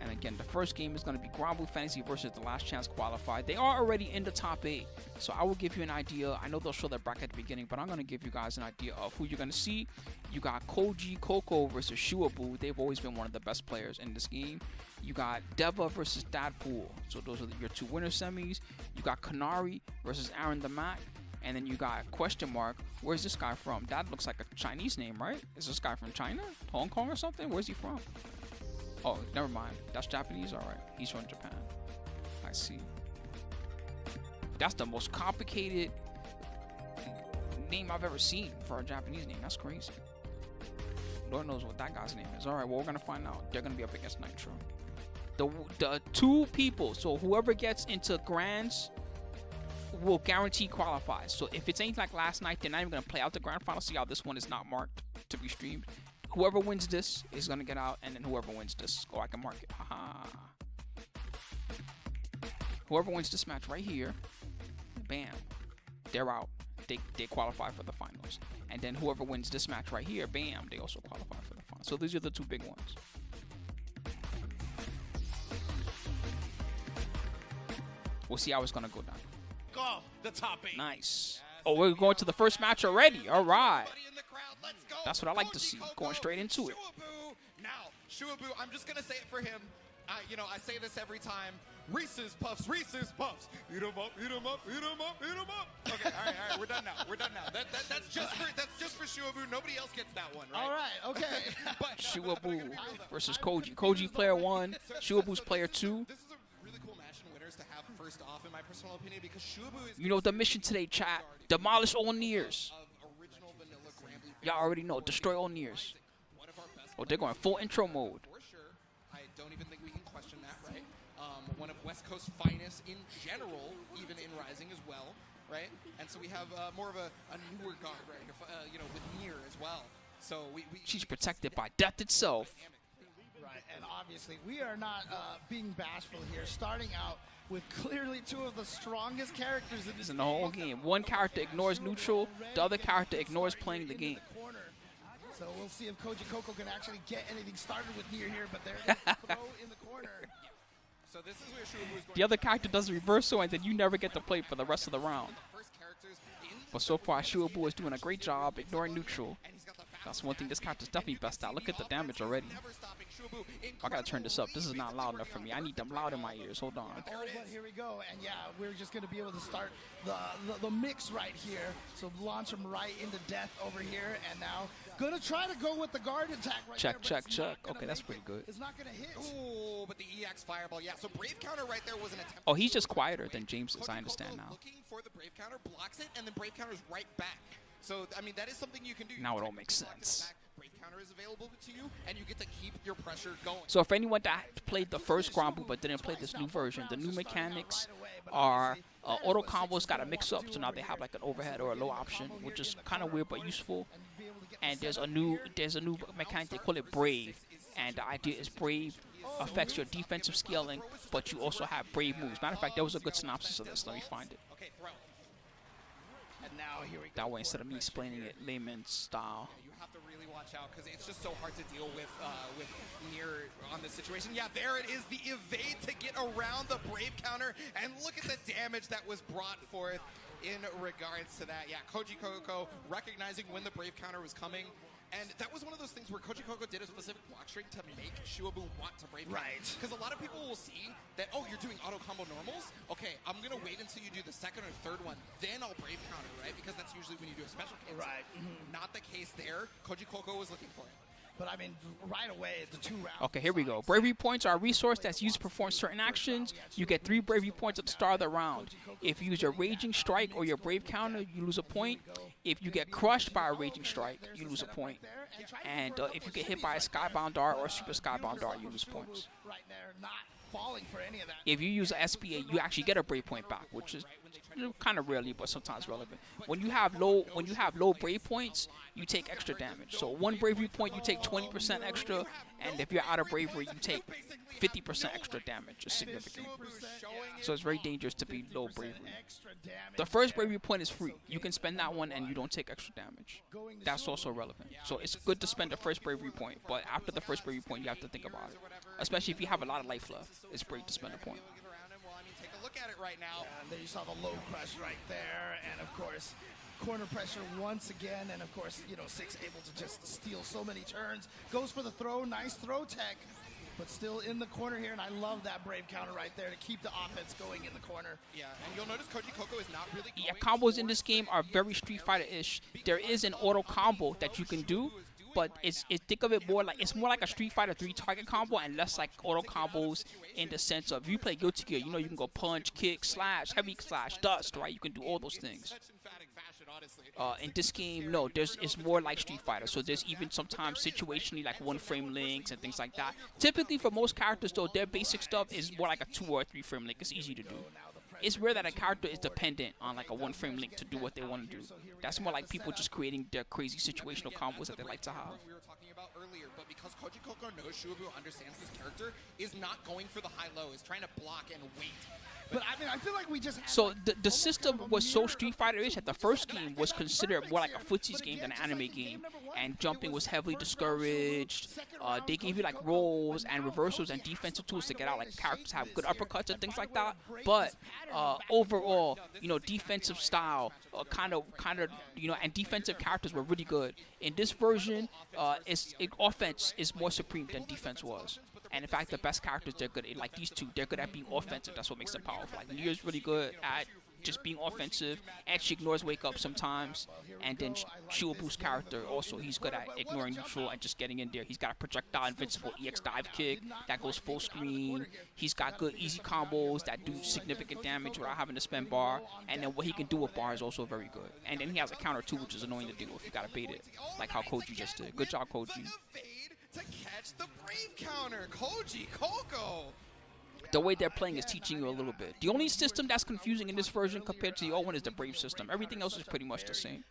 And again, the first game is going to be Granblue Fantasy versus the Last Chance Qualified. They are already in the top 8, so I will give you an idea. I know they'll show their bracket at the beginning, but I'm going to give you guys an idea of who you're going to see. You got Kojicoc versus Shuaboo. They've always been one of the best players in this game. You got Deva versus Dadpool. So those are your 2 winner semis. You got Kinari versus Aarondamc. And then you got question mark. Where's this guy from? That looks like a Chinese name, right? Is this guy from China? Hong Kong or something? Where's he from? Oh, never mind. That's Japanese? Alright. He's from Japan. I see. That's the most complicated name I've ever seen for a Japanese name. That's crazy. Lord knows what that guy's name is. Alright, well, we're going to find out. They're going to be up against Nitro. The 2 people, so whoever gets into Grands will guarantee qualifies. So if it's anything like last night, they're not even going to play out the grand final. See how this one is not marked to be streamed. Whoever wins this is going to get out, and then whoever wins this, I can mark it. Haha. Whoever wins this match right here, bam, they're out. They qualify for the finals. And then whoever wins this match right here, bam, they also qualify for the finals. So these are the 2 big ones. We'll see how it's going to go down. Off the top 8. Nice. Oh, we're going to the first match already. All right. That's what I like to see. Going straight into it. Now, Shuaboo, I'm just going to say it for him. You know, I say this every time. Reese's Puffs, Reese's Puffs. Eat 'em up, eat 'em up, eat 'em up, eat 'em up. Okay, all right, we're done now. We're done now. That's just for Shuaboo. Nobody else gets that one, right? All right, okay. But Shuaboo versus Koji. Koji player 1, Shuaboo's player 2. This is a really cool match in winners to have first off, in my personal opinion, because Shuaboo is... You know the mission today, chat. Demolish all Niers. Y'all already know. Destroy all Niers. Oh, they're going full intro mode. For sure. I don't even think we can question that, right? One of West Coast finest in general, even in Rising as well, right? And so we have more of a newer guard, right? You know, with Nier as well. So she's protected by death itself. Right, and obviously we are not being bashful here. Starting out with clearly 2 of the strongest characters in the whole game. One character ignores neutral, the other character ignores playing the game. So we'll see if Kojicoc can actually get anything started with Nier here, but they're throw in the corner. So this is where Shuaboo is going. The other character does reversal, and then you never get to play for the rest of the round. But so far, Shuaboo is doing a great job ignoring neutral. That's one thing this character's definitely best out. Look at the damage already. I gotta turn this up. This is not loud enough for me. I need them loud in my ears. Hold on. Oh, but here we go. And yeah, we're just gonna be able to start the mix right here. So launch him right into death over here. And now gonna try to go with the guard attack right check, there. Check. Okay, that's pretty good. It's not gonna hit. Oh, but the EX fireball. Yeah, so Brave counter right there was an attempt. Oh, he's just quieter than James is. I understand now. Looking for the Brave counter, blocks it, and then Brave counter's right back. So, I mean, that is something you can do. Now it all makes sense. Brave counter is available to you, and you get to keep your pressure going. So for anyone that played the first Granblue but didn't play this new version, the new mechanics are auto combos got to mix up. So now they have like an overhead or a low option, which is kind of weird but useful. And there's a new mechanic, they call it Brave. And the idea is Brave affects your defensive scaling, but you also have Brave moves. Matter of fact, there was a good synopsis of this. Let me find it. Okay, throw. And now here we go. That way, instead of me explaining it layman's style. You have to really watch out because it's just so hard to deal with Nier on this situation. Yeah, there it is, the evade to get around the Brave counter, and look at the damage that was brought forth in regards to that. Yeah, Kojicoc recognizing when the Brave counter was coming. And that was one of those things where Kojicoc did a specific block string to make Shuaboo want to Brave counter. Right. Because a lot of people will see that, oh, you're doing auto combo normals? Okay, I'm going to wait until you do the second or third one, then I'll Brave counter, right? Because that's usually when you do a special cancel. Right. Not the case there. Kojicoc was looking for it. But I mean, right away, the 2 rounds. Okay, here we go. Bravery points are a resource that's used to perform certain actions. You get 3 bravery points at the start of the round. If you use your Raging Strike or your Brave counter, you lose a point. If you get crushed by a Raging Strike, you lose a point. And if you get hit by a Skybound Dart or a Super Skybound Dart, you lose points. Right there, not falling for any of that. If you use a SPA, you actually get a Brave point back, which is kind of rarely, but sometimes relevant. When you have low brave points, you take extra damage. So one bravery point, you take 20% extra, and if you're out of bravery, you take 50% extra damage. It's significant. So it's very dangerous to be low bravery. The first bravery point is free. You can spend that one, and you don't take extra damage. That's also relevant. So it's good to spend the first bravery point, but after the first bravery point, you have to think about it. Especially if you have a lot of life left, it's great to spend a point. Take a look at it right now. And there you saw the low crush right there, and of course, corner pressure once again, and of course, you know, Six able to just steal so many turns. Goes for the throw, nice throw tech, but still in the corner here, and I love that brave counter right there to keep the offense going in the corner. Yeah, and you'll notice Kojicoc is not really. Yeah, combos in this game are very Street Fighter-ish. There is an auto combo that you can do, but think of it more like it's more like a Street Fighter 3 target combo and less like auto combos in the sense of if you play Guilty Gear, you know you can go punch, kick, slash, heavy slash, dust, right? You can do all those things. In this game, no, it's more like Street Fighter. So there's even sometimes situationally like 1-frame links and things like that. Typically for most characters though, their basic stuff is more like a 2 or 3-frame link. It's easy to do. It's rare that a character is dependent on like a 1-frame link to do what they want to do. That's more like people just creating their crazy situational combos that they like to have. We were talking about earlier, but because Kojicoc knows Shuaboo understands this character, is not going for the high-low, is trying to block and wait. But I mean, I feel like we just had so the system was so Street Fighter-ish that the first game was considered more like a footsies game than an anime game, and jumping was heavily discouraged. They gave you like rolls and reversals and defensive tools to get out. Like characters have good uppercuts and things like that. But overall, you know, defensive style, kind of, you know, and defensive characters were really good. In this version, offense is more supreme than defense was. And in fact, the best characters, they're good at, like these two, they're good at being offensive. That's what makes them powerful. Like Nier's really good at just being offensive, and she ignores wake up sometimes. And then Shuaboo's character also, he's good at ignoring neutral and just getting in there. He's got a projectile invincible EX dive kick that goes full screen. He's got good easy combos that do significant damage without having to spend bar. And then what he can do with bar is also very good. And then he has a counter too, which is annoying to deal with. You gotta bait it, like how Koji just did. Good job, Koji. To catch the brave counter, Kojicoc. The way they're playing is teaching you a little bit. The only system that's confusing in this version compared to the old one is the brave system. Everything else is pretty much the same.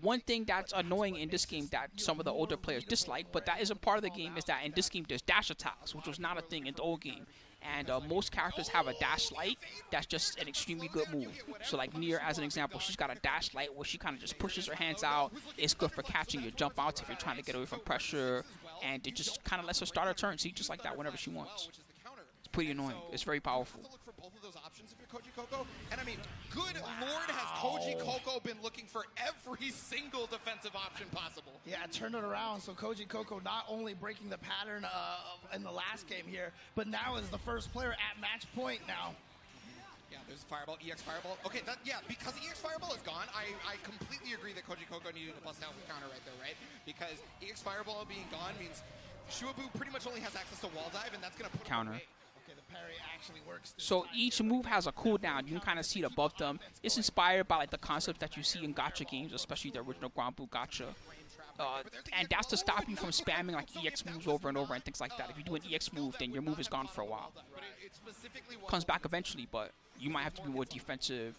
One thing that's annoying in this game that some of the older players dislike, but that isn't part of the game, is that in this game there's dash attacks, which was not a thing in the old game. And most characters have a dash light that's just an extremely good move. So like Nier, as an example, she's got a dash light where she kind of just pushes her hands out. It's good for catching your jump outs if you're trying to get away from pressure. And it just kind of lets her start her turn, see, just like that whenever she wants. It's pretty annoying. It's very powerful. Look for both of those options if you're Kojicoc. And I mean, good lord, has Kojicoc been looking for every single defensive option possible. Yeah, turn it around. So Kojicoc not only breaking the pattern in the last game here, but now is the first player at match point now. Yeah, there's Fireball, EX Fireball. Okay, because EX Fireball is gone, I completely agree that Kojicoc needed to bust out the counter right there, right? Because EX Fireball being gone means Shuaboo pretty much only has access to wall dive, and that's going to put counter. Okay, the parry actually works. So each move has a cooldown. You can kind of see it above them. It's inspired by like the concepts that you see in gacha games, especially the original Granblue gacha. And that's to stop you from spamming like EX moves over and over and things like that. If you do an EX move, then your move is gone for a while. Comes back eventually, but you might have to be more defensive.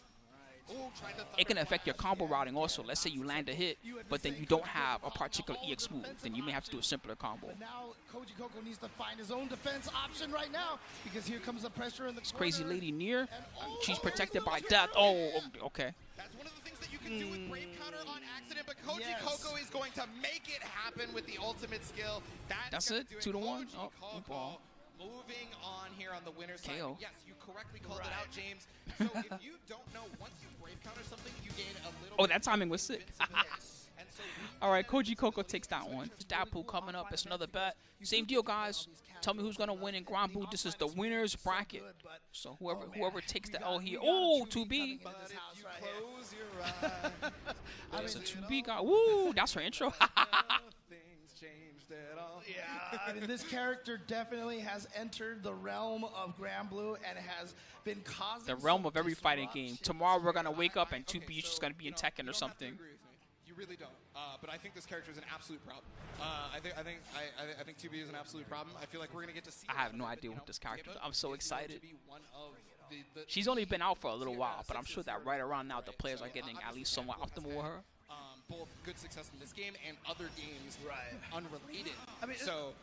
It can affect your combo routing also. Let's say you land a hit, but then you don't have a particular EX move. Then you may have to do a simpler combo. But now Kojicoc needs to find his own defense option right now, because here comes the pressure in the corner. Crazy lady Nier. She's protected by death. Oh, okay. That's one of the things that you can do with brave counter on accident, but Kojicoc is going to make it happen with the ultimate skill. That's it? 2-1? Oh, ball. Moving on here on the winner's side. KO. Yes, you correctly called it out, James. So if you don't know, once you brave counter something, you gain a little. Oh, that timing was sick. All right, Kojicoc takes that one. Dadpool coming up. It's another bet. Same deal, guys. Tell me who's gonna win in Granblue. This is the winner's bracket. So whoever takes the L here. Oh, 2B. There's a 2B guy. Woo, that's her intro. Yeah, I mean, this character definitely has entered the realm of Granblue and has been causing the realm of every fighting game. Tomorrow we're gonna wake up and 2B is just gonna be in Tekken or something. You really don't. But I think this character is an absolute problem. I think 2B is an absolute problem. I feel like we're gonna get to see. I have no idea what this character is. I'm so excited. The She's only been out for a little while, but I'm sure that right around now the players are getting at least somewhat optimal with her. Both good success in this game and other games, unrelated. I mean, so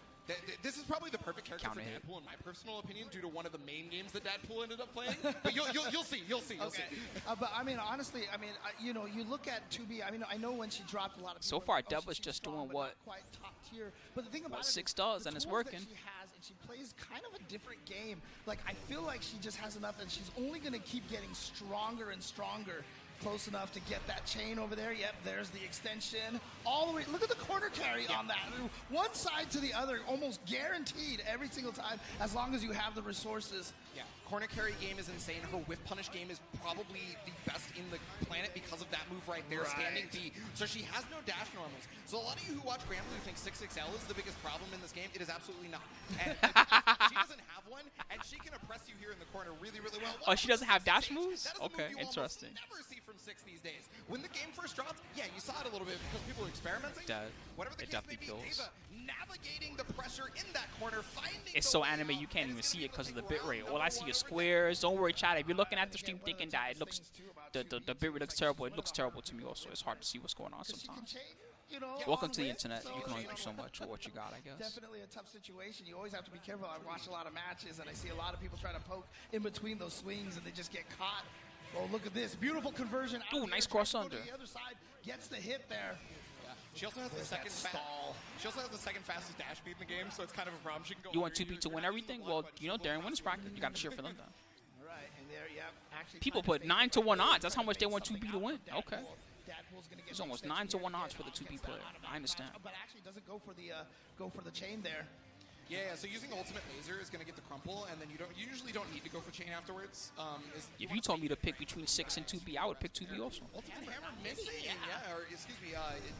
this is probably the perfect character Counter for hit. Dadpool, in my personal opinion, due to one of the main games that Dadpool ended up playing. But you'll see. But I mean, honestly, I mean, you know, you look at 2B. I mean, I know when she dropped a lot of. So people far, were like, Deva's she's just strong, doing but what- not quite top tier. But the thing about what it 6 is does, the and it's tools that working. She has, and she plays kind of a different game. Like I feel like she just has enough, and she's only going to keep getting stronger and stronger. Close enough to get that chain over there. Yep, there's the extension. All the way. Look at the corner carry on that. One side to the other, almost guaranteed every single time, as long as you have the resources. Yeah, corner carry game is insane. Her whiff punish game is probably the best in the planet because of that move right there, standing B. So she has no dash normals. So a lot of you who watch Granblue think 6XL is the biggest problem in this game. It is absolutely not. And she doesn't have one, and she can oppress you here in the corner really, really well. Oh, she doesn't have dash moves? That is a move Okay, you interesting. almost never see from 6 these days. When the game first dropped, yeah, you saw it a little bit because people were experimenting. Whatever the It case may definitely be, kills. Deva navigating the pressure in that corner, finding It's the so way anime out, you can't and even it's see gonna it because of the be bit rate. round All I number see one is over squares. Don't worry, chat. If you're looking at the stream thinking that it looks, the bit rate looks terrible, it looks terrible to me also. It's hard to see what's going on sometimes. Welcome to the internet. You can only do so much with what you got, I guess. Definitely a tough situation. You always have to be careful. I watch a lot of matches, and I see a lot of people trying to poke in between those swings, and they just get caught. Oh, look at this. Beautiful conversion. Ooh, nice cross under. The other side gets the hit there. She also has the second stall. She also has the second fastest dash speed in the game, so it's kind of a problem. She can go. You want 2B to win everything? Well, you know, during winners bracket, you got to cheer for them then. All right, and there, yeah. Actually, People put 9 to 1 odds. That's how much they want 2B to win. Okay. It's almost 9 to 1 odds for the 2B player. I understand. But actually doesn't go for the chain there. Yeah, so using ultimate laser is going to get the crumple, and then you usually don't need to go for chain afterwards. If you told me to pick between 6 and 2B, I would pick 2B also. Ultimate hammer missing, or excuse me,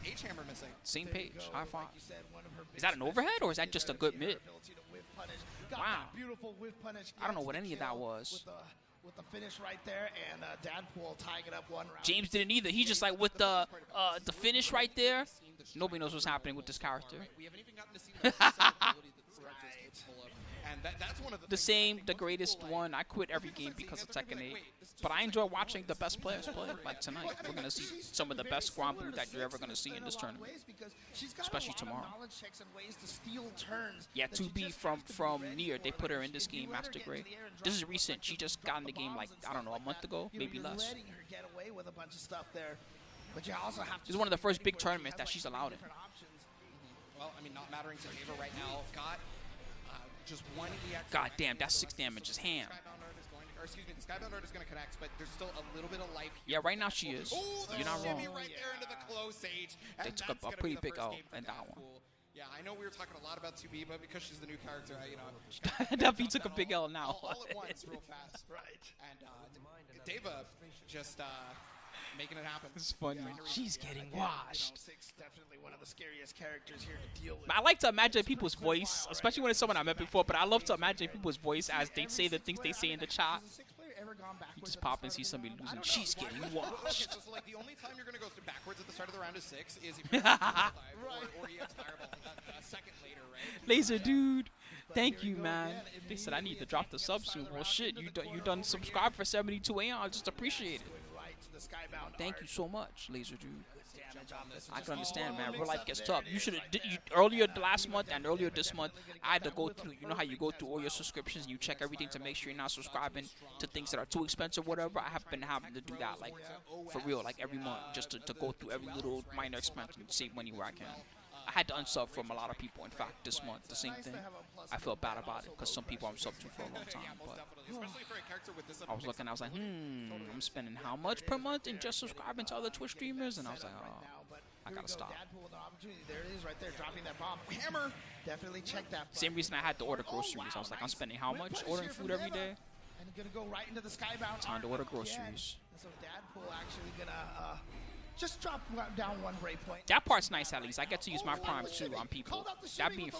H hammer missing. Same page. High five. Is that an overhead or is that just a good mid? Wow. Beautiful whiff punish. I don't know what any of that was. With the finish right there, and Dadpool tying it up 1 round. James didn't either. He just like with the finish right there. Nobody knows what's happening with this character. We haven't even gotten to see the ability that this character is capable of. And that's one of The same, the greatest one. I quit every game because of Tekken 8. But I enjoy watching the best players play. Like tonight, we're going to see some of the best Granblue that you're ever going to see in this tournament. Especially tomorrow. Yeah, 2B from Nier, they put her in this game, Master Grade. This is recent. She just got in the game like, I don't know, a month ago, maybe less. This is one of the first big tournaments that she's allowed in. Well, I mean, not mattering to Deva right now. Got just 1 EX. God damn, that's 6 damage. It's ham. Excuse me, the Skybound Art is going to connect, but there's still a little bit of life here. Yeah, right now she is. Ooh, You're not wrong. Right there into the close age, They and took that's a gonna pretty be the big first L game for in that Dadpool. one. Yeah, I know we were talking a lot about 2B, but because she's the new character, Definitely took a big L now. all at once, real fast. Right. And Deva just making it happen. This is funny. She's getting washed. 6 definitely one of the scariest characters here to deal with. I like to imagine people's voice, especially when it's someone I met before, but I love to imagine people's voice as they say the things they say in the chat. You just pop and see somebody losing. She's getting washed. So like the only time you're going to go backwards at the start of the round is 6 is if you're or EX Fireball a second later, right? Laser dude, thank you, man. They said I need to drop the sub soon. Well, shit, you done subscribe for 72 AM. I just appreciate it. Thank you so much, Laser dude. I can understand, man. Real life gets tough. You should have earlier last month and earlier this month. I had to go through. You know how you go through all your subscriptions and you check everything to make sure you're not subscribing to things that are too expensive, whatever. I have been having to do that, like for real, like every month, just to go through every little minor expense and save money where I can. I had to unsub from a lot of people. In fact, this month, the same thing. I felt bad about it because some people I'm subbed to for a long time. But I was looking, I was like, I'm spending how much per month in just subscribing to other Twitch streamers? And I was like, oh, I gotta stop. There it is right there, dropping that bomb. Hammer! Definitely check that. Same reason I had to order groceries. I was like, I'm spending how much ordering food every day? And gonna go right into the Skybound. Time to order groceries. So Dadpool actually gonna just drop down one breakpoint. That part's nice at least. I get to use my Prime too on people. That being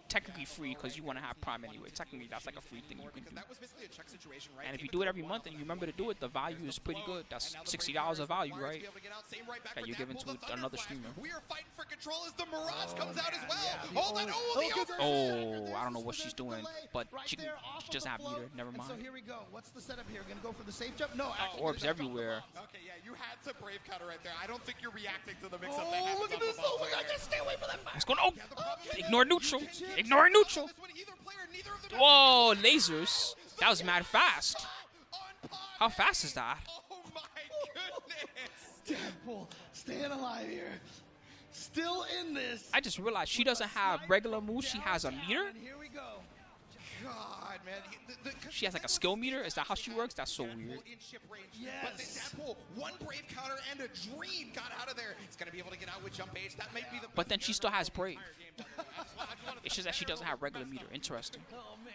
technically free because you want to have Prime anyway. Technically, that's like a free thing you can do. That was basically a check situation, right? And if you do it every month and you remember to do it, the value is pretty good. That's $60 of value, right? That you're giving to another streamer. We are fighting for control as the Mirage comes out as well. Hold on, I don't know what she's doing, but she doesn't have meter. Never mind. So here we go. What's the setup here? Gonna go for the safe jump? No, actually, orbs everywhere. Okay, yeah, you had to brave counter right there. I don't think you're reacting to the mix-up. Oh, look at this! Oh my God! Just stay away from that. What's going on? Oh, ignore neutral. Ignore neutral. Whoa, lasers. That was mad fast. How fast is that? Oh my goodness! Dadpool staying alive here. Still in this. I just realized she doesn't have regular moves. She has a meter. And here we go. God, man. She has like a skill meter. Is that how she works? That's so weird. Yes. But Dadpool, one brave counter and a dream got out of there. It's going to be able to get out with jump H. That may be the. But then she still has brave. It's just that she doesn't have regular meter. Interesting. Oh man.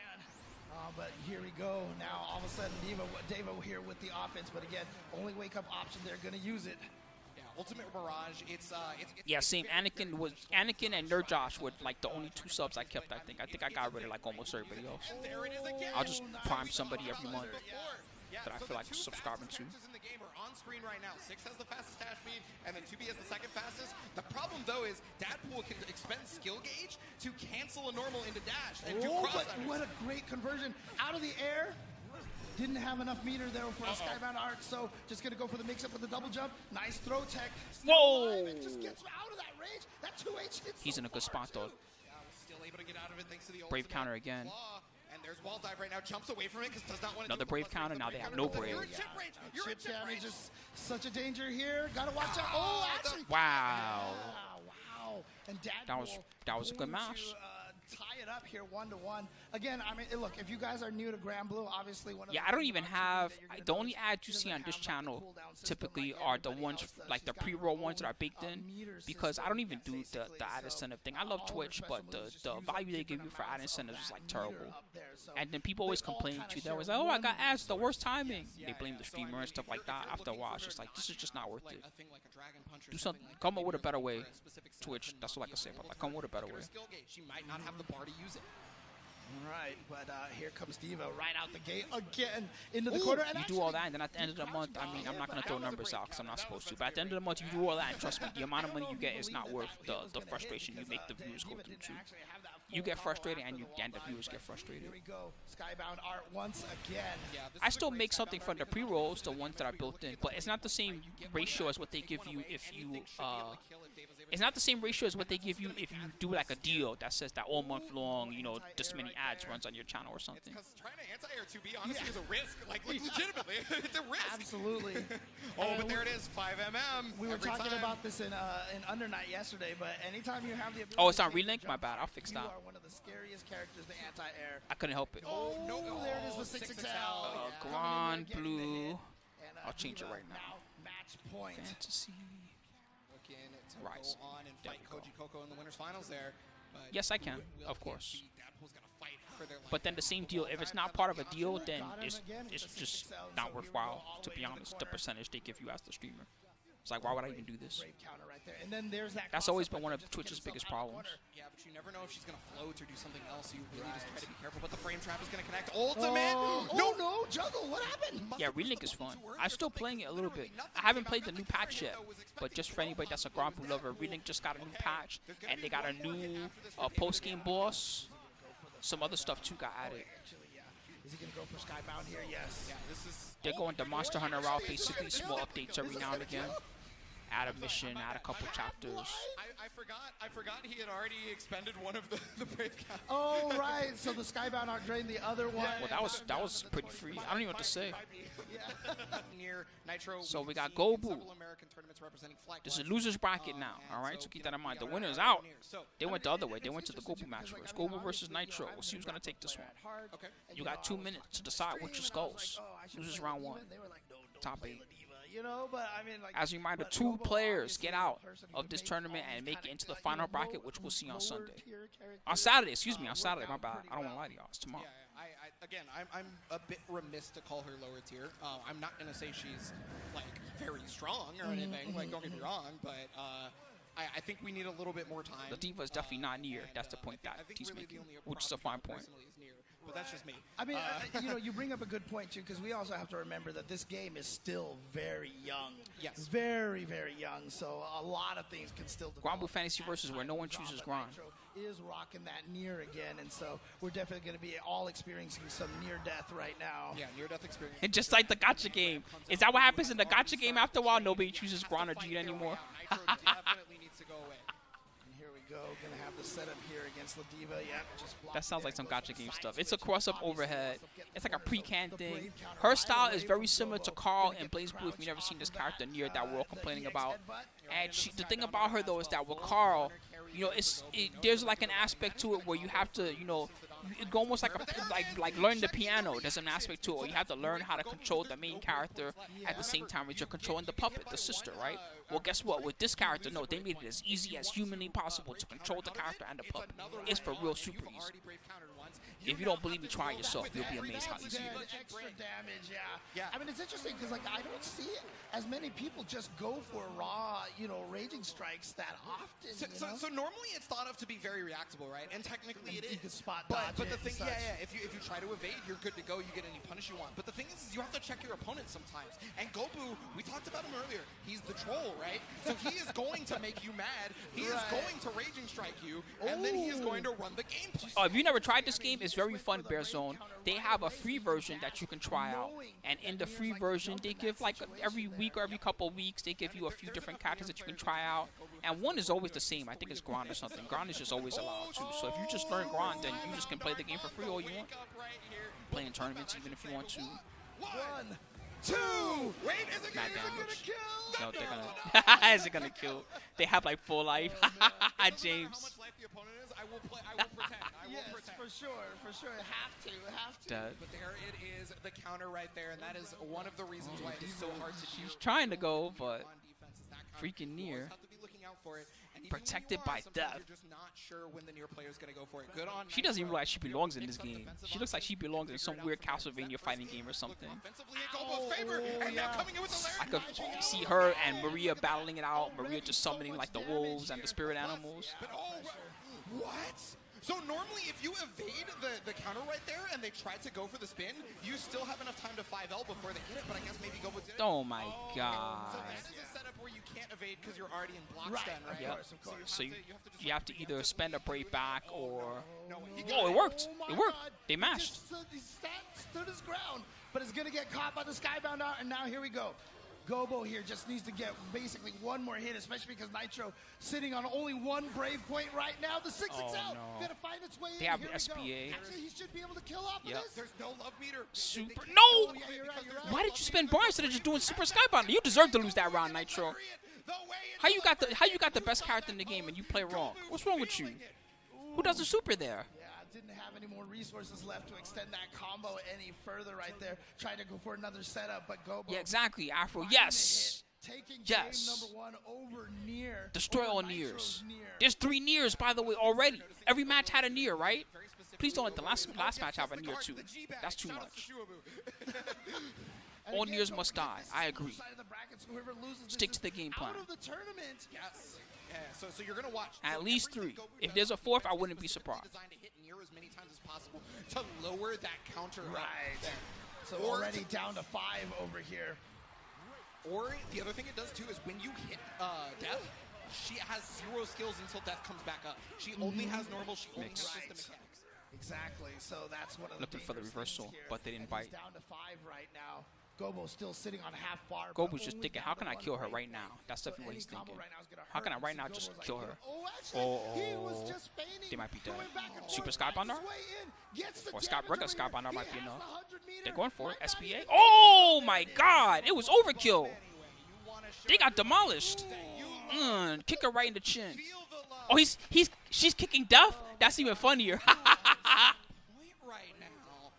But here we go. Now all of a sudden, Deva here with the offense. But again, only wake up option. They're going to use it. Ultimate Mirage, it's yeah, same. Anakin and Nerd Josh were like the only 2 subs I kept. I think I got rid of like almost everybody else. There it is again. I'll just prime somebody every month that I feel like subscribing to. In the game are on screen right now. 6 has the fastest dash speed, and then 2B has the second fastest. The problem though is Dadpool can expend skill gauge to cancel a normal into dash and do cross. But what a great conversion out of the air. Didn't have enough meter there for a skybound arc, so just gonna go for the mix-up with the double jump. Nice throw tech. Whoa! It just gets out of that range. That 2H hits. He's in a good spot though. Still able to get out of it thanks to the brave counter again. And there's wall dive right now. Jumps away from it because does not want to. Another brave counter. Now they have no brave. You're in chip range. You're in chip damage range. is such a danger here. Gotta watch out. Oh, actually. Wow. Wow. And Dadpool That was a good match. Tie it up here 1-1. Again, I mean, look, if you guys are new to Granblue, obviously one of I don't even have the only ads you see on this channel typically are the ones like the pre-roll ones that are baked in, because I don't even do the ad incentive thing. I love Twitch, but the value they give you for ad incentives is like terrible. And then people always complain too. They're always like, oh, I got ads, the worst timing. They blame the streamer and stuff like that. After a while, it's just like, this is just not worth it. Do something. Come up with a better way. Twitch. That's all I can say about that. Come with a better way. She might not have the bar to use it. Right, but here comes Deva right out the gate again into the corner. And you do all that, and then at the end of the month, I mean, I'm not going to throw numbers out because I'm not supposed to, but at the end of the month, you do all that, and trust me, the amount of money you get is not worth the frustration you make the viewers go through too. You get frustrated, and the viewers get frustrated. Here we go, Skybound Art once again. I still make something from the pre-rolls, the ones that are built in, but it's not the same ratio as what they give you if you, it's not the same ratio as what they give you if you do like a deal that says that all month long, you know, this many ads runs on your channel or something. Because trying to anti-air 2B honestly is a risk. Like, legitimately, it's a risk. Absolutely. But there it is, 5mm. We were talking about this in Under Night yesterday, but anytime you have the ability it's on relink? My bad, I'll fix that. You are one of the scariest characters, the anti-air. I couldn't help it. Oh, no, there it is, the 6XL. Granblue. I'll change it right now. Match point. Fantasy. Looking to Rise. go on and fight Kojicoc in the winners finals there. But yes, I can, of course. Dadpool's gonna fight for their life. But then the same deal, if it's not part of a deal, then it's just not worthwhile, to be honest, the percentage they give you as the streamer. It's like, why would I even do this? And then there's that. That's always been one of Twitch's biggest problems. Yeah, but you never know if she's going to float or do something else, so you really just try to be careful. But the frame trap is going to connect. Ultimate! No, juggle, what happened? Yeah, Relink is fun. I'm still playing it a little bit. I haven't played the new patch yet, but just for anybody that's a Granblue lover, Relink just got a new patch, and they got a new post-game boss. Some other stuff too got added. Is he going to go for Skybound here? Yes. Yeah, this is... They're going the Monster Hunter route, basically small updates every now and again. Add a mission, add a couple chapters. I forgot he had already expended one of the brave counts. Oh, right. So the Skybound Art drained the other one. Well, that was pretty free. I don't even know what to say. Near Nitro. So we got Gobou. This is a loser's bracket now, all right? So keep that in mind. The winner is out. They went the other way. They went to the Gobou match first. Gobou versus Nitro. We'll see who's going to take this one. You got 2 minutes to decide which is goes. Losers round 1. Top 8. You know, but I mean, like, as a reminder, 2 players get out of this tournament and make it into the final bracket, which we'll see on Sunday. On Saturday, excuse me, on Saturday, my bad. I don't want to lie to y'all. It's tomorrow. Again, I'm a bit remiss to call her lower tier. I'm not gonna say she's like very strong or anything. Like, don't get me wrong, but I think we need a little bit more time. Ladiva is definitely not Nier. That's the point that he's really making, the only which is a fine point. personally is Nier, but that's just me. I mean, you know, you bring up a good point, too, because we also have to remember that this game is still very young. Yes. Very, very young, so a lot of things can still develop. Granblue Fantasy Versus, where no one chooses Gran. Nitro is rocking that Nier again, and so we're definitely going to be all experiencing some near death right now. Yeah, near death experience. And just like the gacha game. Is that what happens in the gacha game after a while? Nobody chooses Gran or Jeet anymore. Nitro definitely needs to go away. And here we go, going to have the setup here against Ladiva. Yep, just block That sounds there, like some goes gacha to the game side stuff. It's a switch. cross-up Obviously, overhead. also get It's like a the pre-can the thing. brave counter Her right style away is very from similar to Gobou. Carl Gonna and get BlazBlue if you've never crouched seen this off of character that, Nier that we're all the complaining EX about. headbutt. And the thing about her though is that with Carl, you know, there's like an aspect to it where you have to, you know, you go almost like like learn the piano. There's an aspect to it where you have to learn how to control the main character at the same time as you're controlling the puppet, the sister, right? Well, guess what? With this character, no, they made it as easy as humanly possible to control the character and the puppet. It's for real super easy. If you don't believe me, try it yourself. You'll be amazed how easy it is. Extra damage, yeah. I mean, it's interesting because like I don't see as many people just go for raw, you know, raging strikes that often. So normally it's thought of to be very reactable, right? And technically it is. You can spot but dodge the it thing, and yeah, such. if you try to evade, you're good to go. You get any punish you want. But the thing is you have to check your opponent sometimes. And Gobou, we talked about him earlier. He's the troll, right? So he is going to make you mad. He is going to raging strike you, and then he is going to run the gameplay. Oh, if you never tried this game, it's very fun, Bear Zone. They have a free version that you can try out. And in the free version, they give like every week or every couple of weeks, they give you a few different characters that you can try out. And one is always the same. I think it's Gran or something. Gran is just always allowed too. So if you just learn Gran, then you just can play the game for free all you want. Play in tournaments even if you want to. 1, 2. Wait, is it Not gonna damage. kill? No, they're gonna. Is it gonna kill? They have like full life. James. How James. much life the opponent is? I will pretend. Yes, for sure. Have to. Dead. But there it is, the counter right there, and that is one of the reasons why it is so hard to do. She's trying to go, but on defense is that counter. freaking You always Nier. have to be looking out for it. And even Protected when you by are, sometimes death. You're just not sure when the Nier player is going to go for it. Good on She doesn't even Nitro. look like she belongs in this Picks up game. defensive She looks like she options, belongs in some figure it weird out from Castlevania defensive fighting game or something. Offensively in Gobou's favor, and now coming in with the I could see her and Maria battling it out. Maria just summoning like the wolves and the spirit animals. But what? So normally if you evade the counter right there and they try to go for the spin, you still have enough time to 5L before they hit it, but I guess maybe Gobou did it. Oh my So god. that is a setup where you can't evade because you're already in block Right, stun, right? Yep. of course. So just you have to either spend a break back or. No way. He Oh, it worked. Oh my It worked. God. They He mashed. just stood his ground, but it's going to get caught by the Skybound out, and now here we go. Gobou here just needs to get basically one more hit, especially because Nitro sitting on only one Brave point right now. The 6XL Oh, no. gonna find its way They in. have Here the we SPA. go. Actually, he should be able to kill off Yep. of this. There's no love meter. Super. They No! Oh, yeah, you're right. Why did you spend bar instead of just doing Super Skybound? You deserve to lose that round, Nitro. How you got the best character in the game and you play wrong? What's wrong with you? Who does the super there? Yeah, didn't have any more resources left to extend that combo any further right there. Trying to go for another setup, but Gobou. Yeah, exactly. Afro. finding the Yes. hit, taking Yes. game number 1 over Nier. Destroy over all Nitro's Niers. Nier. There's 3 Niers, by the way, already. Every match had a Nier, right? Please don't let the last match have a Nier too. That's too much. And All again, Niers Gobou must die. gets I the agree. side of the brackets, whoever loses this Stick to is the game plan. Out of the tournament. Yes. Yeah, so you're gonna watch At So least everything 3. Gobou If does there's a is 4th, I very wouldn't be specifically surprised. designed to hit Nier as many times as possible to lower that counter up. Right. So Or already to- down to 5 over here. Or the other thing it does too is when you hit Death, she has 0 skills until Death comes back up. She only has normal. She only Mix. knows Right. the mechanics. Exactly. So that's one of the Looking for the dangerous reversal, things here. but they didn't And he's bite. down to 5 right now. Gobou still sitting on half bar. but Gobou's just only thinking, down how to can I 1 kill her break right point. now? That's So definitely what any he's combo thinking. right now is gonna How can I hurt. right now So just Gobou's like, kill her? Oh, actually, he was just feigning. They might be dead. Going back and Super forth, Sky finds his Bondar? way in, gets the Or damage regular over Sky here. Bondar He might be has enough. the 100 meter. They're going for it. Might not SPA. even- Oh my god! It was overkill. Anyway, you wanna show They got demolished. that you Kick her right in the chin. feel the love. Oh, she's kicking Death? That's even funnier. Point right now.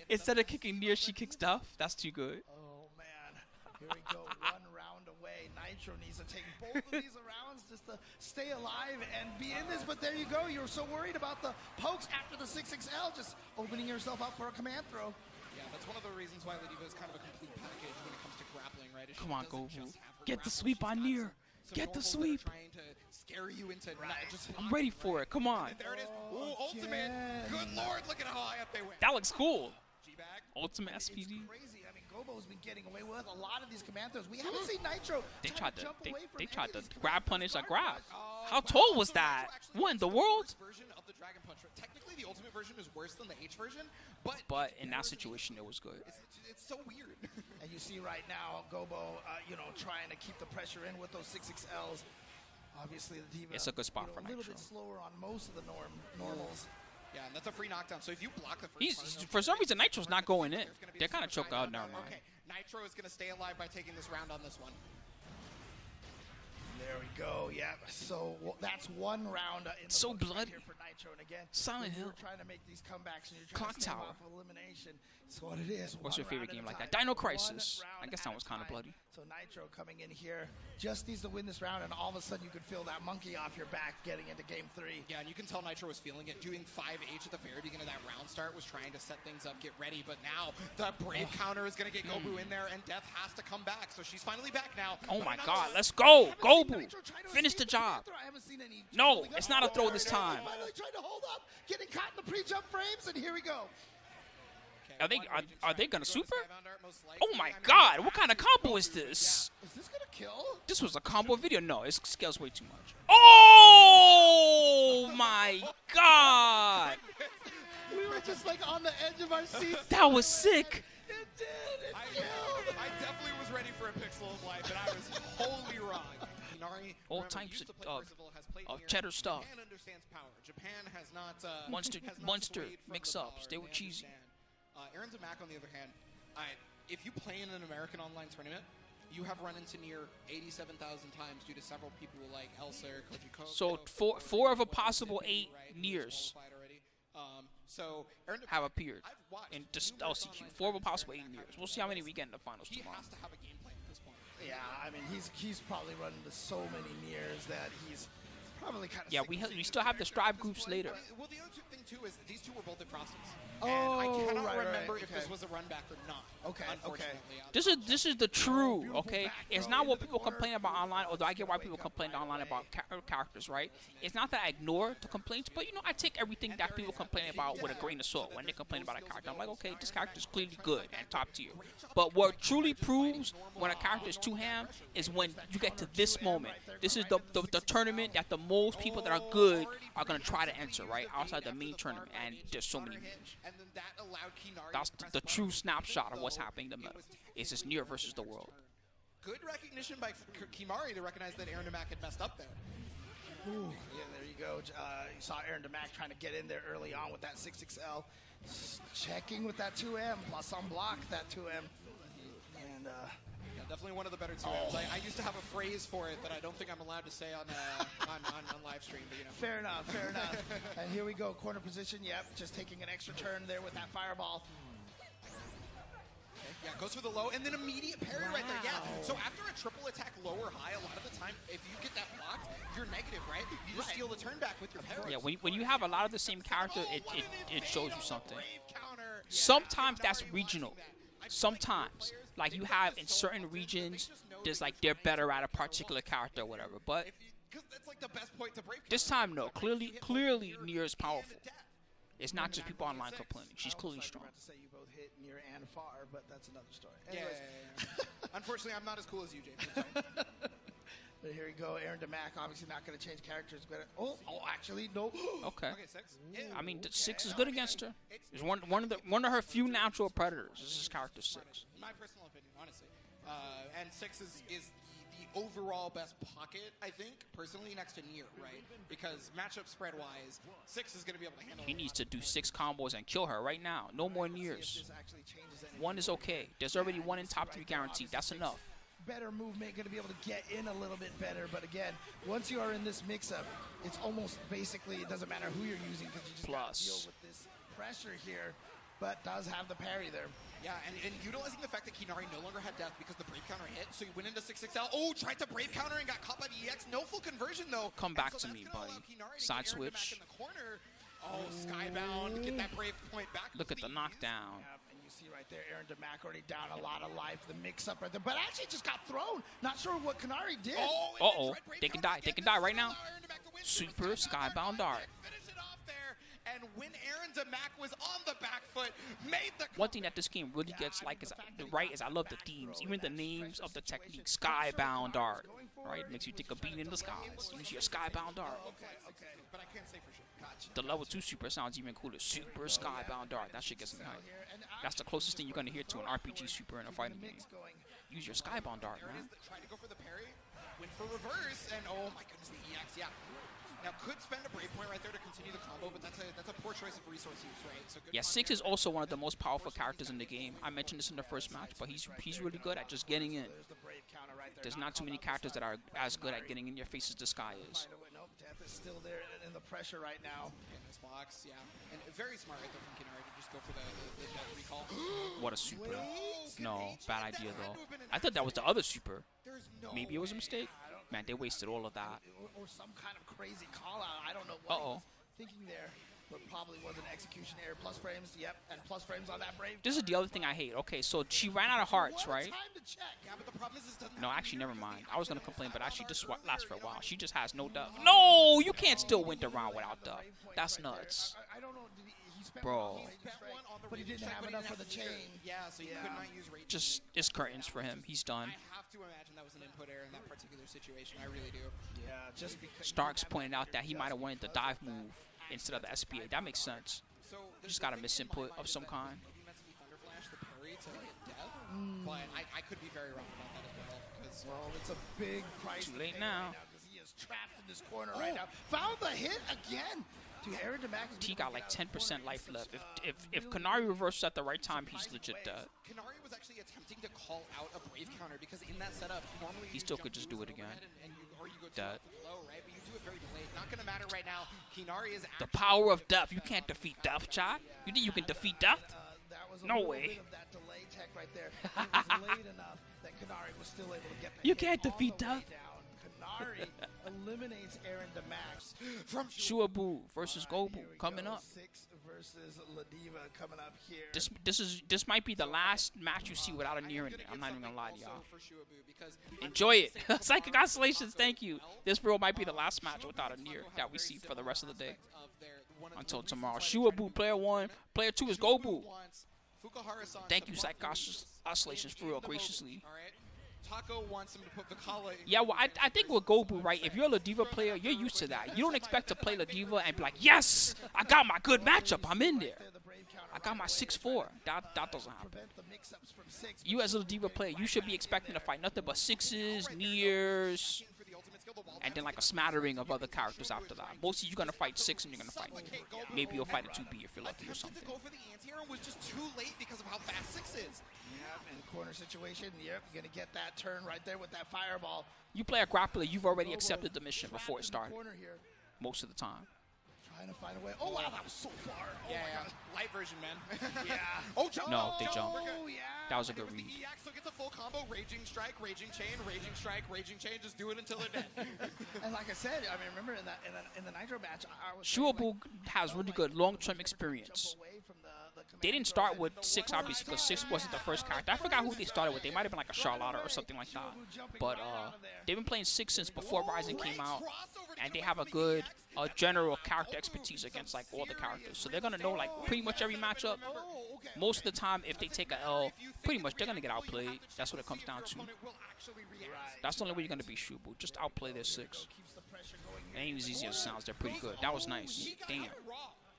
Instead of kicking Nier, she kicks Death. That's too good. Oh man, here we go. 1 round away. way. Nitro needs to take both of these rounds just to stay alive and be in this. But there you go. You were so worried about the pokes after the 6XL, just opening yourself up for a command throw. Yeah, that's one of the reasons why Ladiva is kind of a complete package when it comes to grappling, right? Come on, Gobou. Get the sweep on Nier. Get the sweep. Trying to scare you into I'm ready for it. Come on. And there it is. Ooh, ultimate. Good lord, look at how high up they went. That looks cool. G-Bag. Ultimate SPD. It's crazy. I mean, Gobou's been getting away with a lot of these command throws. We haven't seen Nitro. They tried to jump grab punish a grab. How tall was that? What in the world? Version of the Dragon Punch. Technically, the ultimate version is worse than the H version, but in that situation, it was good. It's so weird. And you see right now, Gobou, trying to keep the pressure in with those 6XLs. Obviously, the Deva, It's a good spot for a little Nitro. bit slower on most of the normals. Yeah, and that's a free knockdown. So if you block the first For some reason, Nitro's not going in. They're kind of choked out. Never mind. Okay, Nitro is going to stay alive by taking this round on this one. There we go. Yeah. So that's one round in the So books right bloody. here for Nitro. And again, Silent you're Hill. trying to make these comebacks and you're Clock trying to stay Tower. off of elimination. It's what it is. What's One your favorite round game at a like that? time. Dino One Crisis. I round guess that at was a kind of time. bloody. So Nitro coming in here just needs to win this round, and all of a sudden you can feel that monkey off your back getting into game 3. Yeah, and you can tell Nitro was feeling it. Doing 5H at the very beginning of that round start was trying to set things up, get ready. But now the Brave counter is going to get Gobou in there, and Death has to come back. So she's finally back now. Oh But my another- God, let's go. I haven't seen Gobou. Nitro try to Finish the escape job. throw. I haven't seen any No, jumping it's up. not a throw There this it is. time. Finally trying to hold up, getting caught in the pre-jump frames, and here we go. Okay, Are they gonna super? Skybound most likely. Oh my I mean, God, what kind of combo is this? Is this gonna kill? This was a combo video. No, it scales way too much. Oh my God. We were just like on the edge of our seats. That was sick. It did. It I killed. definitely was ready for a pixel of life, and I was wholly wrong. Kinari, All remember, types used to play of Percival, has played Nier. cheddar stuff. Japan understands power. Japan has not Monster- has not monster swayed from mix-ups. the They dollar. were cheesy. Understand. Aarondamc, on the other hand, if you play in an American online tournament, you have run into Nier 87,000 times due to several people like Elser, Kojicoc. So four of a possible 8 Niers So Aarondamc have appeared I've watched in just numerous LCQ. online 4 of a tournaments possible 8 where Niers. We'll see how many we get in the finals He tomorrow. has to have a game plan at this point. Yeah, I mean he's probably run into so many Niers that he's probably kind of. Yeah, we still have the Strive groups later. Well, the other thing too is these two were both at Frosties. Oh, and I cannot right, remember right, if okay. this was a run back or not. Okay, unfortunately. This is the true, beautiful okay? back It's throw not into what the people corner. complain about online, although I get why Wake people up complain right online away. about characters, right? It's not that I ignore the complaints, but, I take everything that people complain about with a grain of salt. When they complain about a character, I'm like, okay, this character is clearly good and top tier. But what truly proves when a character is too ham is when you get to this moment. This is the tournament that the most people that are good are going to try to enter, right? Outside the main tournament, and there's so many memes. And then that allowed Kinari That's to press the true button, snapshot of even what's though happening in the it middle. was It's just Nier versus the world. Good recognition by Kinari to recognize that Aarondamc had messed up there. Ooh, yeah, there you go. You saw Aarondamc trying to get in there early on with that 6XL, checking with that 2M plus unblock that 2M, and Yeah, definitely one of the better 2Ms. I used to have a phrase for it that I don't think I'm allowed to say on live stream, but fair enough, fair enough. And here we go, corner position. Yep, just taking an extra turn there with that fireball. Yeah, goes for the low, and then immediate parry right there. Yeah, so after a triple attack low or high, a lot of the time, if you get that blocked, you're negative, right? You just steal the turn back with your parry. Yeah, when you have a lot of the same character, it shows you something. Counter. Sometimes that's regional. Sometimes, like you have in certain regions, there's like they're better at a particular character or whatever. But Because that's like the best point to break. this time, no. Clearly, Nier is powerful. It's not just people online complaining. She's clearly strong. I was about to say you both hit near and far, but that's another story. Yeah. Anyways, Unfortunately, I'm not as cool as you, James. but here we go. Aarondamc obviously not going to change characters. Oh, actually, no. Okay. Okay, 6. I mean, 6 is good against her. It's one of her few natural predators. This is character 6. My personal opinion, honestly. And 6 is the overall best pocket, I think, personally, next to Nier, right? Because matchup spread-wise, 6 is going to be able to handle He needs to do 6 combos and kill her right now. No more Niers. This actually changes anything. 1 is okay. There's already 1 in top 3 guaranteed. That's enough. Better movement, going to be able to get in a little bit better. But again, once you are in this mix-up, it's almost basically, it doesn't matter who you're using because you just got to deal Plus. with this pressure here. but does have the parry there. Yeah, and utilizing the fact that Kinari no longer had death because the Brave counter hit, so he went into 6-6L. Oh, tried to Brave counter and got caught by the EX. No full conversion, though. Come back to me, buddy. Side switch. Oh, Skybound, get that Brave point back. Look at the knockdown. Yep, and you see right there, Aarondamc already down a lot of life. The mix-up right there, but actually just got thrown. Not sure what Kinari did. Uh-oh. They can die. They can die right now. Super Skybound Dart. And when Aarondamc was on the back foot, made the... One thing that this game really gets like is I love the themes, even the names of the technique. Skybound Dart, right? Makes you think of being in the skies. Use your Skybound Dart. Okay, but I can't say for sure. Gotcha. The level 2 super sounds even cooler. Super Skybound Dart. That shit gets me hyped. That's the closest thing you're gonna hear to an RPG super in a fighting game. Use your Skybound Dart, man. Try to go for the parry, went for reverse, and oh my goodness, the EX, yeah. Now could spend a Brave point right there to continue the combo, but that's a poor choice of resource use, right? So good. Yeah, Six is also one of the most powerful characters in the game. I mentioned this in the first match, but he's really good at just getting in. There's not too many characters that are as good at getting in your face as this guy is. Nope, Death is still there in the pressure right now. This box, yeah, and very smart right there from Kinari to just go for the Death recall. What a super! No, bad idea though. I thought that was the other super. Maybe it was a mistake. Man, they wasted all of that. Or some kind of crazy call out. I don't know what he was thinking there, but probably was an execution error. Plus frames, yep, and plus frames on that Brave. This is the other thing I hate. Okay, so she ran out of hearts, right? Time to check. Yeah, but the problem is this doesn't No, actually, never mind. I was gonna complain, but actually, this lasts for a while. She just has no death. No, you can't still win the round without death. That's nuts. I don't know. He spent Bro. but he didn't have enough for the chain. Yeah, so he could not use rage. Just, it's curtains for him. He's done. I have to imagine that was an input error in that particular situation. I really do. Yeah, just because Starks pointed out that he might have wanted the dive move instead of the SBA. That makes sense. So You just got a misinput of some kind. Maybe meant to be Thunder Flash, the parry to get death, but I could be very wrong about that as well. Because it's a big price. Too to late pay now. right because he is trapped in this corner right now. Found the hit again. Dude, Aarondamc T got like 10% life left. If Kinari reverses at the right time, he's legit dead. Kinari was actually attempting to call out a Brave counter because in that setup, normally He still could just do it again. Or you go Dead. low, right? But you do it very delayed. Not gonna matter right now. Kinari is The power of death. You can't defeat death, chat. You think you can defeat death? that was a No little way. bit of that delay tech right there. It was late enough that Kinari was still able to get the You hit can't all defeat the way death. down. Kinari eliminates Aarondamc from Shuaboo versus Gobou coming up. 6 versus Ladiva coming up here. This might be the last match you see without a Nier in it. I'm not even gonna lie to y'all. For Shuaboo because Enjoy it. Psychic Oscillations, thank you. This real might be the last match without a Nier that we see for the rest of the day. Until tomorrow. Shuaboo, player 1. Player 2 is Gobou. Thank you, Psychic Oscillations, for real, graciously. Taco wants him to put Vicala in. Yeah, well, I think with Gobou, right, if you're a Ladiva player, you're used to that. You don't expect to play Ladiva and be like, yes, I got my good matchup. I'm in there. I got my 6-4. That doesn't happen. You as a Ladiva player, you should be expecting to fight nothing but 6s, Niers, and then like a smattering of other characters after that. Mostly you're going to fight 6 and you're going to fight Nier. Maybe you'll fight a 2B if you're lucky or something. Go for the anti-hero was just too late because of how fast 6 is. Yep, in corner situation, yep, you're going to get that turn right there with that fireball. You play a grappler, you've already accepted the mission before it started. Most of the time. Trying to find a way. Oh, wow, that was so far. Oh, Yeah, my God. light version, man. Yeah. Oh, jump. No, they jumped. Oh, yeah. That was a good read. EX still gets a full combo. Raging strike, raging chain, raging strike, raging chain. Just do it until they're dead. And like I said, I mean, remember in the Nitro match, I was Shuaboo has really good long-term experience. They didn't start with 6, obviously, because 6 wasn't the first character. I forgot who they started with. They might have been like a Charlotte or something like that. But they've been playing 6 since before Rising came out, and they have a good general character expertise against like all the characters. So they're gonna know like pretty much every matchup. Most of the time, if they take a L, pretty much they're gonna get outplayed. That's what it comes down to. That's the only way you're gonna beat Shuaboo. Just outplay their 6. It ain't as easy as it sounds. They're pretty good. That was nice. Damn.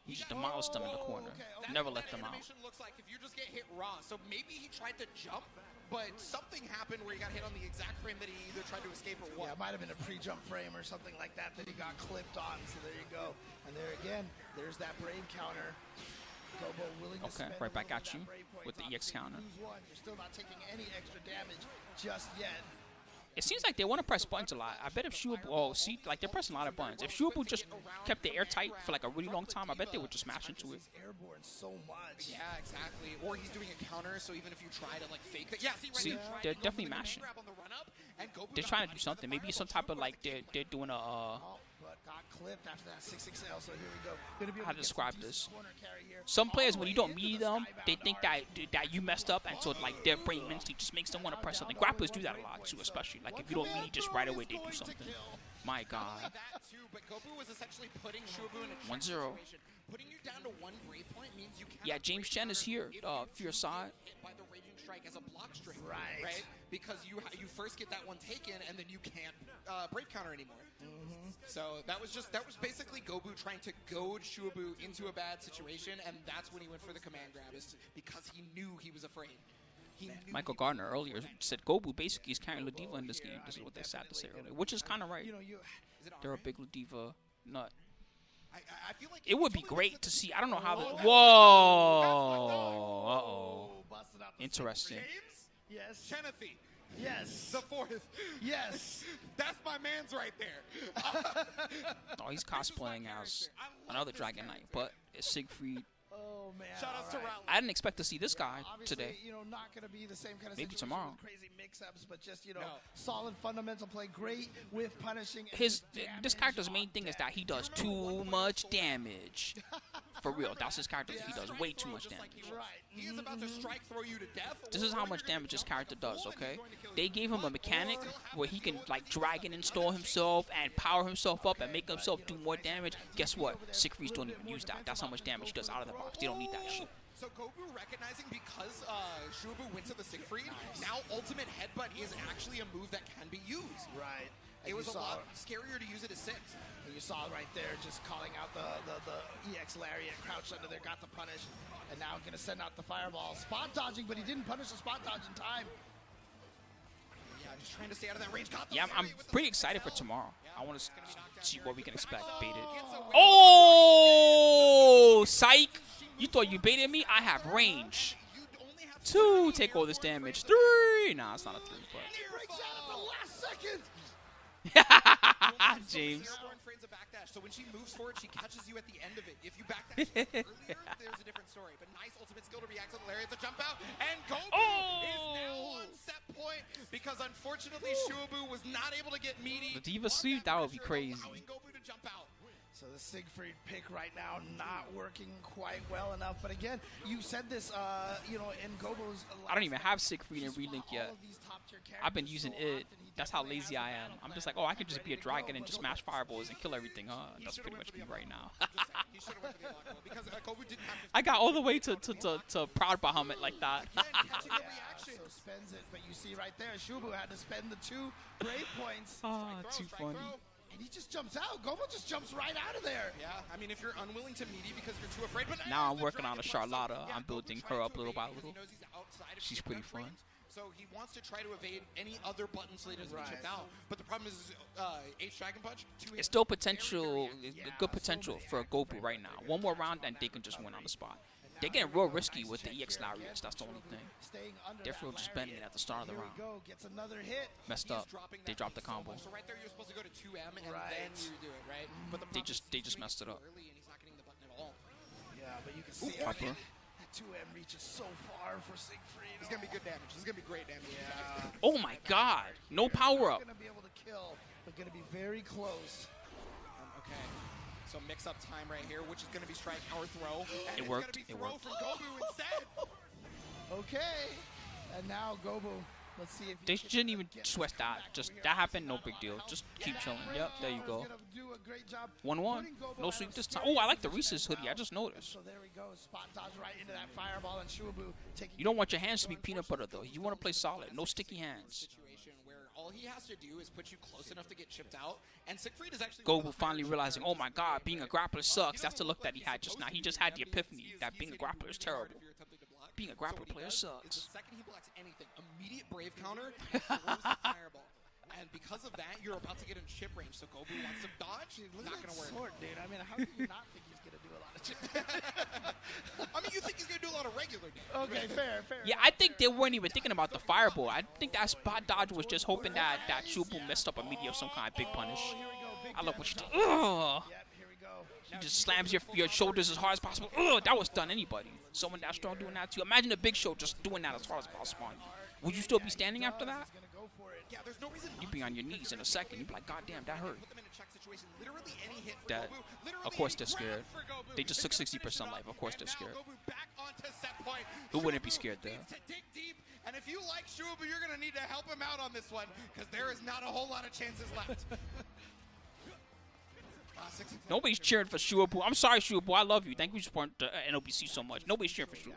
You just demolished them in the corner. Never let them out. Looks like if you just get hit raw. So maybe he tried to jump, but something happened where he got hit on the exact frame that he either tried to escape or what. Yeah, it might have been a pre-jump frame or something like that he got clipped on. So there you go. And there again, there's that Brave counter. Gobou willing to spend right back a at you little bit of that Brave with the points. EX counter. Lose one. You're still not taking any extra damage just yet. It seems like they want to press buttons a lot. I bet if Shuaboo, oh, see, like they're pressing a lot of buttons. If Shuaboo just kept the air tight for like a really long time, I bet they would just smash into it. He's airborne so much. Yeah, exactly. Or he's doing a counter, so even if you try to like fake it, yeah. See, they're definitely mashing. They're trying to do something. Maybe some type of like they're doing a. But got clipped after that 6XL, so here we go. Gonna be able How to get describe some this? decent corner carry here. Some players, when you don't Into meet the them, skybound. they think that you messed up, and so like their brain mentally just makes them want to press something. Grapplers do that a lot too, especially like if you don't meet, just right away they do something. My God. That too, but Gobou was essentially putting Shuaboo in a 1-0. situation. Putting you down to 1 brave point means you can't. Yeah, James Chen is here. For your side. Hit by the Raging Strike as a block string, Right. Because you first get that one taken, and then you can't brave counter anymore. So that was basically Gobou trying to goad Shuaboo into a bad situation, and that's when he went for the command grab, is because he knew he was afraid. Michael Gardner earlier said Gobou basically is carrying Ladiva in this game. This is what they sad to say earlier, which is kind of right. You know, They're a big Ladiva nut. I feel like It would be great to see. I don't know how. Oh, Whoa! Uh-oh. busted out the Interesting. James Yes. Chenethy, Yes. the fourth. Yes. That's my man's right there. Oh, he's cosplaying as another Dragon Knight, but it's Siegfried. Oh man. Shout outs to all right. Rowley. I didn't expect to see this guy Obviously, today. you know, not going to be the same kind of Maybe situation tomorrow. with crazy mix-ups, but just, you know, No. solid fundamental play, great with punishing. and This damage character's main on thing is deck. that he does too much damage. For real, that's his character. He does way too much damage. Right. He is about to strike throw you to death. This is how much damage this character does, okay? They gave him a mechanic where he can like drag and install himself and power himself up and make himself do more damage. Guess what? Siegfrieds don't even use that. That's how much damage he does out of the box. They don't need that shit. So Gobou recognizing because Shuaboo went to the Siegfried, now ultimate headbutt is actually a move that can be used. Right. It was a lot scarier to use it as 6. And you saw right there, just calling out the EX Lariat, crouched under there, got the punish, and now going to send out the fireball. Spot dodging, but he didn't punish the spot dodge in time. Yeah, just trying to stay out of that range. Got the Yeah, I'm parry with the pretty 6XL. excited for tomorrow. I want to see what we can expect. Baited. Gets away. Oh, psych! You thought you baited me? I have range. You only have 2, take all this damage. 3. Nah, it's not a 3, Breaks out at the last second. but James. Airborne frames a backdash, so when she moves forward, she catches you at the end of it. If you backdash earlier, there's a different story. But nice ultimate skill to react to the Lariat, the jump out, and Gobou is now on set point because unfortunately Shuaboo was not able to get meaty. The Deva sweep, that would be crazy. Allowing Gobou to jump out. So the Siegfried pick right now not working quite well enough. But again, you said this, you know, in Gobou's. I don't even have Siegfried and Relink yet. I've been using it. That's how lazy I am. I'm just like, oh, I could just be a dragon and just smash fireballs and kill everything. That's pretty much me right now. He should have went for the unlockable because Gobou didn't have 15 I got all the way to Proud Bahamut like that. catching the Yeah, reaction. so spends it, but you see right there, Shuaboo had to spend the 2 brave points. Ah, too Strike funny. throw. And he just jumps out. Gobou just jumps right out of there. Yeah, I mean, if you're unwilling to meaty because you're too afraid. But Now I'm there's the working on a Dragon Punch, so, Charlotta. yeah, I'm building Gobou her tries up to little by evade little. because he knows he's outside of She's the pretty gun fun. range, so he wants to try to evade any other buttons so he doesn't get Right. chipped out. But the problem is, H Dragon Punch, 2 hits. It's still potential, Yeah, good potential for Gobou right now. One more round and they can just win on the spot. They're getting real risky with the EX Lariats. That's the only thing. Staying under They're that real just lariat. bending at the start of the Here round. we go. Gets another hit. Messed He's up. dropping They that dropped the hit so combo. much. So right there, you're supposed to go to 2M and Right. then you do it, right? But the They problem just- is they just Siegfried's messed it too up. early and he's not getting the button at all. Yeah, but you can see it. Upper. That 2M reaches so far for Siegfried. It's gonna be good damage. This is gonna be great damage. Yeah. Oh my God! No power up. Not gonna be able to kill, but gonna be very close. Okay. So mix up time right here, which is gonna be strike or throw. And It it's worked. Gonna be It throw worked. from Gobou instead. Okay, and now Gobou. Let's see if he They can shouldn't even get sweat this that. comeback Just over that here. happened, no big deal. Just keep chilling. Yep, there you go. Gonna do a great job 1-1. putting Gobou No out sweep of this time. scary Oh, I like the position Reese's hoodie. I now. just noticed. So there we go. Spot dodge right into that fireball, and Shuaboo taking. You don't want your hands to be peanut butter though. You want to play solid. No sticky hands. Situation where all he has to do is put you close enough to get chipped out, and Siegfried is actually Gobou finally realizing, oh my God, being a grappler sucks. That's the look that he had just now. He just had the epiphany that being a grappler is terrible. Being a grappler player Is sucks. the second he blocks anything, immediate brave counter, and throws the fireball. And because of that, you're about to get in chip range. So Gobou wants to dodge. Not going to work. Sword, dude. I mean, how do you not think he's going to do a lot of chip? I mean, you think he's going to do a lot of regular damage. Okay, fair. Yeah, I think they weren't even thinking about the fireball. I think that spot dodge was just hoping that Shuaboo messed up a media of some kind, big punish. Here we go. Big I love what you damage. did. Ugh. Yep, here we go. You just slams your shoulders as hard as possible. Ugh, that was done anybody. Someone that strong doing that too. Imagine a Big Show just doing that as hard as possible on you. Would you still be standing after that? He's gonna go for it. Yeah, there's no reason You'd be on your knees in a second. You'd be like, God damn, that hurt. Put them in a check situation. Literally any hit for That, Gobou. Literally of course any they're scared. grab for Gobou. They just took They're gonna 60% finish it life. off. Of course they're And scared. now Gobou back onto set point. Who wouldn't be Shuaboo scared there? needs to dig deep, and if you like Shuaboo, you're gonna need to help him out on this one because there is not a whole lot of chances left. Nobody's cheering for Shuaboo. I'm sorry, Shuaboo. I love you. Thank you for supporting the NOBC so much. Nobody's cheering for Shuaboo.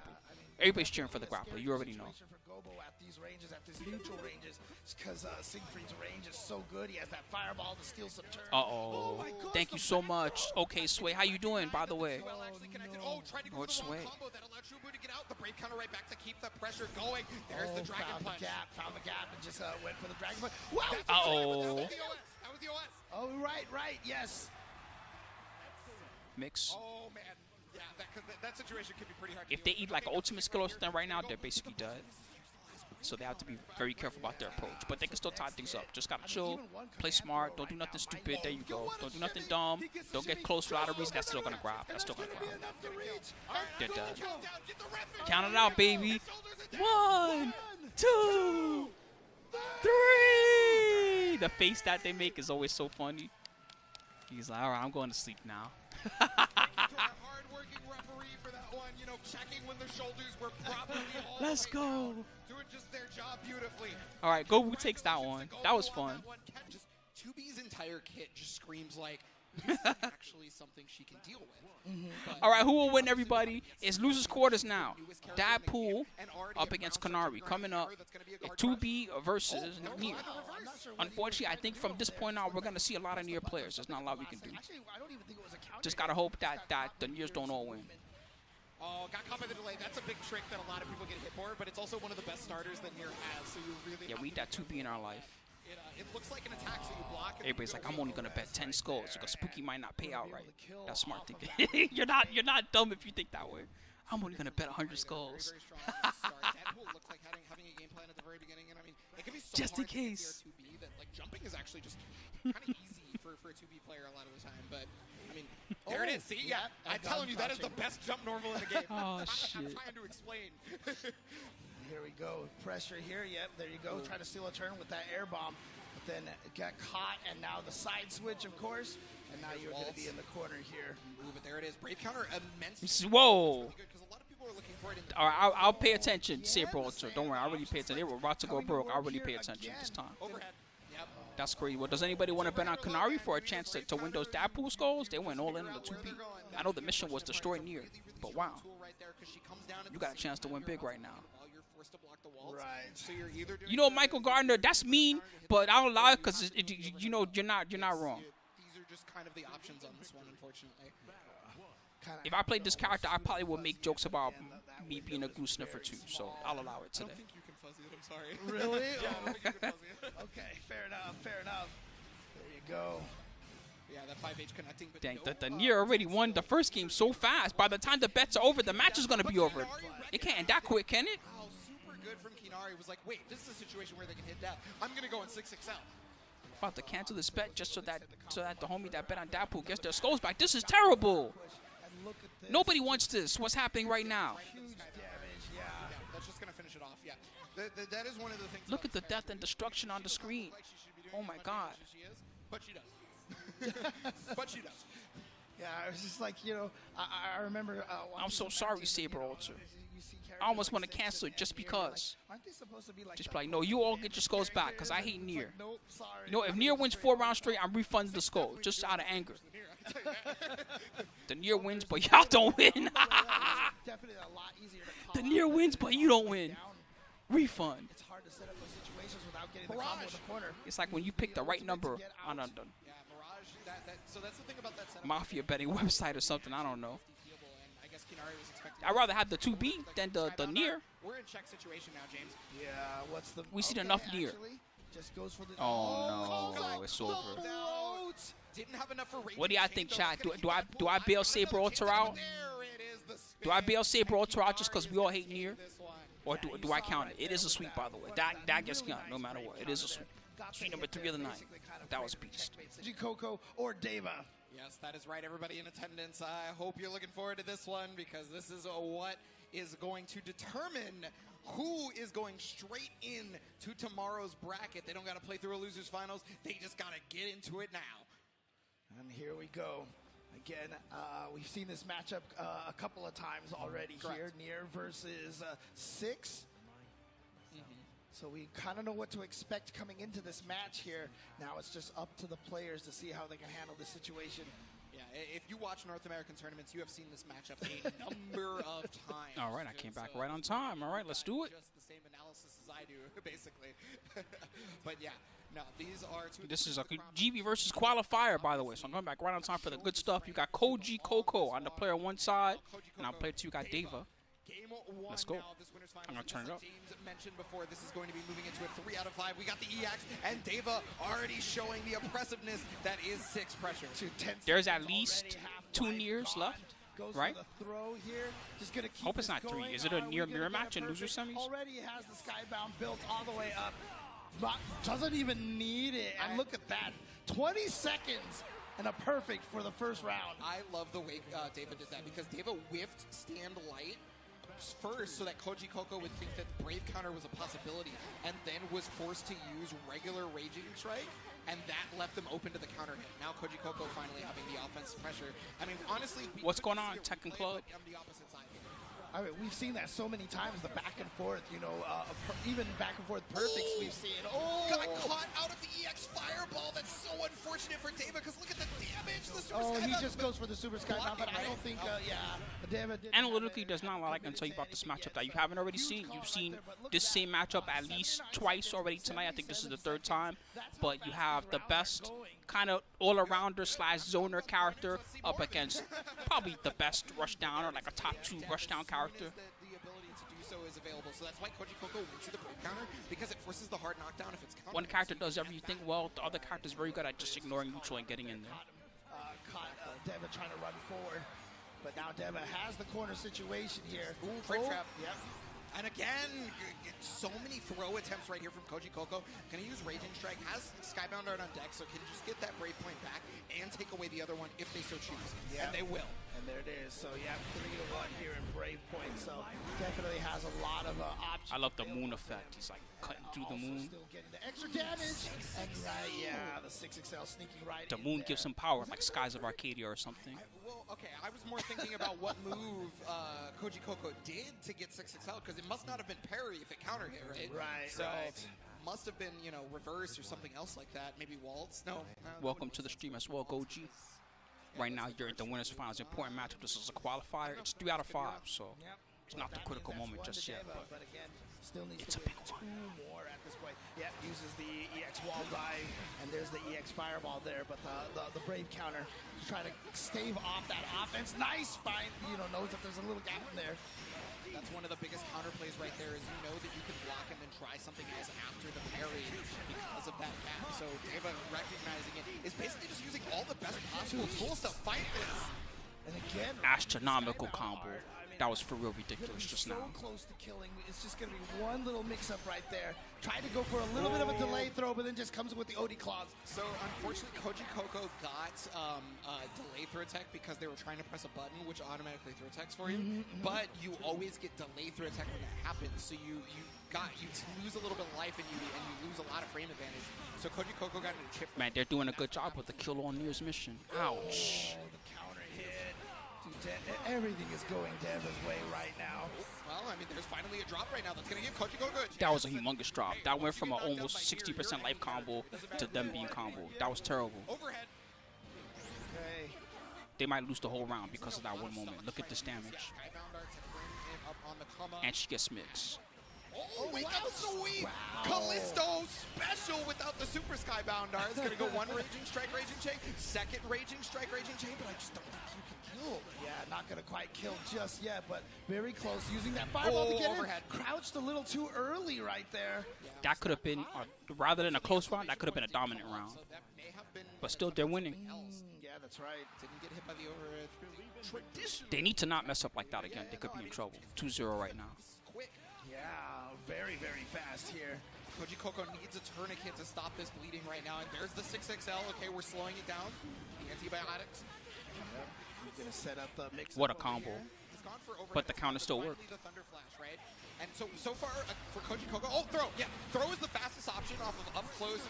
Everybody's cheering for the grappler. You already know. For Gobou at these ranges, at these neutral ranges, because Siegfried's range is so good. He has that fireball to steal some turns. Uh-oh. my gosh, Thank you the so back- much. Okay, Sway, how you doing, by the way? Well, actually connected. Oh, tried to go What's for the wrong Sway? combo that allowed Shuaboo to get out. The brave counter right back to keep the pressure going. There's the dragon found punch. found the gap, and just went for the dragon punch. Wow! That's Uh-oh. That was the OS. That was the OS. Oh, right, yes. Mix. Oh man, yeah, that situation could be pretty hard. If they eat like an ultimate skill or something right now, they're basically dead. So they have to be very careful about their approach. But they can still tie things up. Just gotta chill, play smart, don't do nothing stupid. There you go. Don't do nothing dumb. Don't get close for a lot of reasons. That's still gonna grab. That's still gonna grab. They're dead. Count it out, baby. 1, 2, 3. The face that they make is always so funny. He's like, all right, I'm going to sleep now. Hard-working referee for that one, you know, checking when the shoulders were properly all the Let's way go. down, doing just their job beautifully. All right, Gobou takes that one. That was fun. Just 2B's entire kit just screams like this is actually something she can deal with. But All right, who will win, everybody? It's losers quarters now. Dadpool up against Kinari. Coming up, a 2B versus Nier. Unfortunately, I think from this point on, we're going to see a lot of Nier players. There's not a lot we can do. Actually, I don't even think it was a counter. Just got to hope that the Niers don't all win. oh, got caught by the delay. That's a big trick that a lot of people get hit for, but it's also one of the best starters that Nier has. So you really Yeah, we need that 2B in our life. It looks like an attack, so you block. And Everybody's you like, go I'm only in. going to bet 10 skulls because Spooky might not pay out right. That's smart thinking. you're not dumb if you think that way. I'm only going to bet 100 skulls. Very strong at the start. Dadpool looks like having a game plan at the very beginning, and I mean, it can be so Just in hard to get case. there 2B that like jumping is actually just kind of easy for a 2B player a lot of the time. But I mean, there it is. See, yeah, I'm telling you, that is the best jump normal in the game. Oh, I'm shit. trying to explain. Here we go. Pressure here. Yep, there you go. Try to steal a turn with that air bomb. But then got caught, and now the side switch, of course. And now you're going to be in the corner here. Ooh, but there it is. Brave counter immense. Whoa. Really good, 'cause a lot of people are looking for it in All right, I'll pay attention, Saber Ultra. Don't worry, I really pay attention. They were about to go broke. I really pay attention this time. overhead. Yep. That's crazy. Well, does anybody want to bet on Kinari for a chance to win those Dadpool skulls? They went all in on the 2B. I know the mission was destroy Nier, but wow, you got a chance to win big right now. Right. So you're either doing You know, Michael Gardner, that's mean, but I'll allow it because you know you're not wrong. These are just kind of the options on this one, unfortunately. If I played this character, I probably would make jokes about me being a glue sniffer too. So I'll allow it I today. don't think you can fuzzy it. I'm sorry. Really? Yeah, I don't think you can fuzzy it. Okay, fair enough, fair enough. There you go. Yeah, that 5H connecting. But Dang, no, the Nier already won the first game so fast. By the time the bets are over, the match is going to be over. It can't end that quick, can it? Wow, super good from Kinari. Was like, wait, this is a situation where they can hit that. I'm gonna go in 6XL. About to cancel this bet just so that the homie that bet on Dadpool gets their skulls back. This is terrible. And look at this. Nobody wants this. What's happening right now? Huge damage, yeah. Yeah, that's just gonna finish it off. Yeah, that is one of the things. Look at the death and destruction on the screen. Oh my God. She is, but she does. But she does. Yeah, I was just like, you know, I remember. I'm so sorry, Saber Ultra. You see I almost want to characters cancel like it just Nier, you're like, because. aren't they supposed to be like Just the be like, no, you all get your skulls back because I hate It's Nier. like, nope, sorry. You know, if Nier wins 4 rounds straight, I'm refunding the skull just out of anger. The Nier wins, but y'all don't win. Definitely a lot easier to The call Nier out wins, but you don't win. down. Refund. It's hard to set up those situations without getting the combo in the corner. It's like when you pick the right number on a Yeah, Mirage. So that's the thing about that setup. mafia betting website or something. I don't know. Dealable, and I guess Kinari was expecting. I'd rather have the 2B than the Nier. We're in check situation now, James. Yeah, what's the? We seen enough Nier. actually, Just goes for the. Oh no, it's over. Didn't have enough for What do y'all think, chat? Do I bail Saber Ultra out? Do I bail Saber Ultra out just because we all hate Nier? Or do I count it? It is a sweep, by the way. That gets counted no matter what. It is a sweep. Sweep number 3 of the night. That was beast. Kojicoc or Deva. Yes, that is right, everybody in attendance. I hope you're looking forward to this one because this is what is going to determine who is going straight in to tomorrow's bracket. They don't got to play through a loser's finals. They just got to get into it now. And here we go. Again, we've seen this matchup a couple of times already. Correct. Here. Nier versus Six. So we kind of know what to expect coming into this match here. Now it's just up to the players to see how they can handle the situation. Yeah, if you watch North American tournaments, you have seen this matchup a number of times. All right, I came back right on time. All right, let's do it. Just the same analysis as I do, basically. But yeah, no, these are two. This is a GB versus qualifier, by the way. So I'm going back right on time for the good stuff. You got Kojicoc on the player 1 side, and on player 2 you got Deva. Let's go. I'm going to turn it up. James mentioned before, this is going to be moving into a 3 out of 5. We got the EX, and Deva already showing the oppressiveness that is 6 pressure. There's at least 2 Niers left, right? Hope it's not 3. Is it a Nier mirror match in loser semis? Already has the Skybound built all the way up. But doesn't even need it. And look at that. 20 seconds. And a perfect for the first round. I love the way Deva did that because Deva whiffed stand light first so that Kojicoc would think that Brave counter was a possibility and then was forced to use regular Raging Strike, and that left them open to the counter hit. Now Kojicoc finally having the offensive pressure. I mean, honestly, what's going on, Tekken Club? On the opposite side. I mean, we've seen that so many times, the back and forth, you know, even back and forth perfects we've seen. Oh! Got caught out of the EX fireball. That's so unfortunate for Deva because look at the damage. The Super he just goes for the Super Skybound, but I don't think, Deva did. Analytically, there's not a lot I can tell you about this matchup that you haven't already seen. You've seen this same matchup at least twice already tonight. I think this is the 3rd time. But you have the best kind of all-arounder / zoner character up against probably the best rushdown or like a top 2 rushdown character. The ability to do so is available, so that's why Kojicoc wins to the Brave counter because it forces the hard knockdown if it's countered. One character does everything well, the other character is very good at just ignoring neutral and getting in there. Caught Deva trying to run forward, but now Deva has the corner situation here. Ooh, frame trap. Yep. And again, so many throw attempts right here from Kojicoc. Gonna use Raging Strike, has Skybound Art on deck, so can just get that Brave point back and take away the other one if they so choose. Yeah. And they will. And there it is. So yeah, 3-1 here in Brave point. So definitely has a lot of options. I love the moon effect. He's like cutting through the moon. Still getting the extra damage. And the 6XL sneaking right in. The moon gives him power, like Skies of Arcadia or something. Well, okay, I was more thinking about what move Kojicoc did to get 6XL because it must not have been parry if it counter hit, right? Right. So must have been, you know, reverse or something else like that. Maybe waltz. No. Welcome to the stream as well, Goji. Right now, you're at the winners finals. Important matchup. This is a qualifier. It's 3 out of 5, so it's not the critical moment just yet. But again, still needs it's to a big one. 2 more at this point. Yep, uses the EX wall dive, and there's the EX fireball there. But the Brave counter to try to stave off that offense. Nice find. You know, knows that there's a little gap in there. That's one of the biggest counter plays right there is you know that you can block and then try something else after the parry because of that gap. So Deva recognizing it is basically just using all the best possible tools to fight this. And again, astronomical combo. That was for real ridiculous just now. So close to killing. It's just going to be one little mix-up right there. Tried to go for a little bit of a delay throw, but then just comes with the OD claws. So unfortunately, Kojicoc got delay throw tech because they were trying to press a button, which automatically throw techs for you. But you always get delay throw tech when that happens. So you lose a little bit of life and you lose a lot of frame advantage. So Kojicoc got into chip. Man, they're doing a good job with the kill on Nier's mission. Ouch. Oh, the counter hit. Everything is going Deva's way right now. Well, I mean, there's finally a drop right now that's going to give Kojicoc a chance. That was a humongous drop. That went from an almost 60% life combo to them being combo. That was terrible. Overhead. Okay. They might lose the whole round because of that one moment. Look at this damage. And she gets mixed. Oh, wait, that was sweet! Wow. Callisto special without the Super Skybound Dart. It's going to go 1 Raging Strike, Raging Chain, 2nd Raging Strike, Raging Chain, but I just don't think you can kill Oh, yeah, not going to quite kill just yet, but very close. Using that fireball to get overhead. in. Crouched a little too early right there. That could have been, rather than a close round, that could have been a dominant round. So that may have been But still, they're winning. Yeah, that's right. Didn't get hit by the overhead. Traditional. They need to not mess up like that again. They could be in trouble. 2-0 right now. Quick. Yeah, very, very fast here. Kojicoc needs a tourniquet to stop this bleeding right now. And there's the 6XL. Okay, we're slowing it down. The antibiotics. Yep. He's going to set up the mix. What a combo. He's gone for overhead. But the counter still worked. The Thunder Flash, right? And so far for Kojicoc, oh, throw. Yeah, throw is the fastest option off of up-close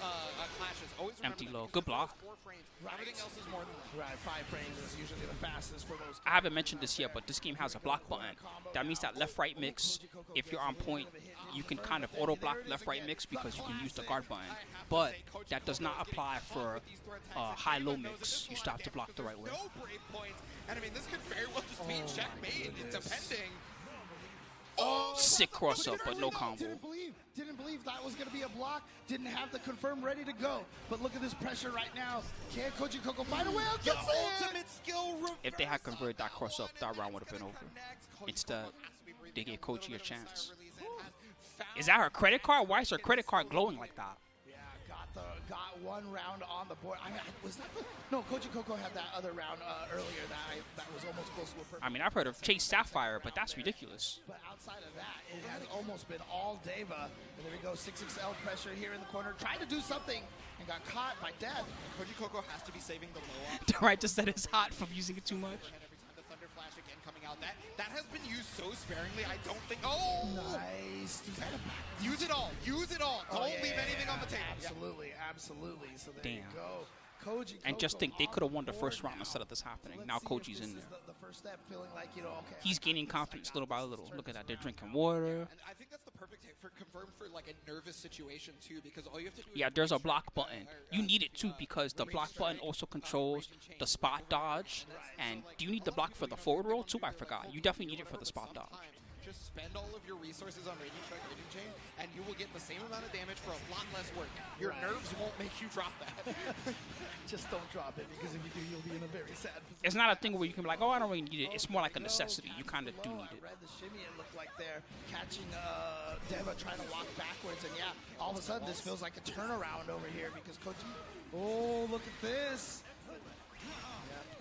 clashes. Always Empty remember low. that. Good block. 4 frames. Right. Everything else is more than that. Right, 5 frames is usually the fastest for most. I haven't mentioned this yet, but this game has a block button. That means that left-right mix, if you're on point, you can kind of auto-block left-right mix because you can use the guard button. But that does not apply for high-low mix. You stop to block the right way. No brave points. And I mean, this could very well just be checkmate, depending. Oh, Sick cross-up, but no combo. Didn't believe that was going to be a block. Didn't have the confirm ready to go. But look at this pressure right now. Can Kojicoc find a way out? The ultimate skill reverse. If they had converted that cross-up, that round would have been over. Instead, they gave Koji a chance. Is that her credit card? Why is her credit card glowing like that? Yeah, got one round on the board. Was that no? Kojicoc had that other round earlier that was almost close to a perfect. I mean, I've heard of Chase Sapphire, but that's ridiculous. But outside of that, it has almost been all Deva. And there we go, 6XL pressure here in the corner, trying to do something and got caught by Dev. Kojicoc has to be saving the low up. Right, just that it's hot from using it too much. Every time the Thunder Flash again coming out, that has been used so sparingly. I don't think. Oh, Nice. Is that a back? use it all. Use it all. Don't leave anything on the table. Absolutely, absolutely. So there you Damn. go. Kojicoc And just think, they on could have the won the board first round now. instead of this happening. So Now let's see if Koji's this in is there. the first step, feeling like, okay. He's gaining confidence little by little. Look at that. They're drinking water. And I think that's the perfect hit for confirmed for like a nervous situation too, because all you have to do. Yeah, there's a block button. You need it too because the block button also controls the spot dodge. And do you need the block for the forward roll too? I forgot. You definitely need it for the spot dodge. Just spend all of your resources on Raging Strike, Raging Chain, and you will get the same amount of damage for a lot less work. Your nerves won't make you drop that. Just don't drop it, because if you do, you'll be in a very sad position. It's not a thing where you can be like, oh, I don't really need it. It's more like a necessity. You kind of do need it. I read the shimmy, it looked like they're catching Deva trying to walk backwards, and yeah, all of a sudden this feels like a turnaround over here because Koji. Oh, look at this.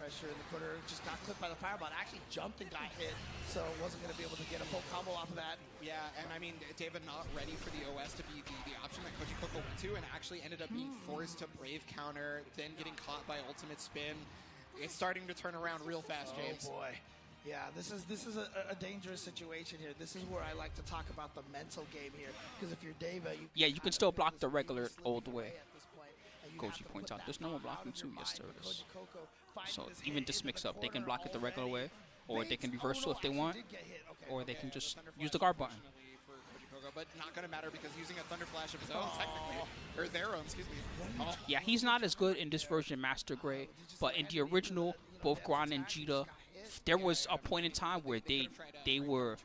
Pressure in the corner, just got clipped by the fireball. Actually jumped and got hit, so wasn't going to be able to get a full combo off of that. Yeah, and I mean, Deva not ready for the OS to be the option that Kojicoc went to, and actually ended up being forced to brave counter, then getting caught by ultimate spin. It's starting to turn around real fast, James. Oh boy. Yeah, this is a dangerous situation here. This is where I like to talk about the mental game here, because if you're Deva, you can still block the regular old way. Koji points out there's no one blocking too. Yes, there is. So even this mix-up, they can block it the regular way, or they can reversal if they want, or they can just use the guard button. But not going to matter because using a Thunder Flash of his own, technically, or their own, excuse me. Oh. Yeah, he's not as good in this version, Master Gray, but in the original, both Gran and Jita, there was a point in time where they were.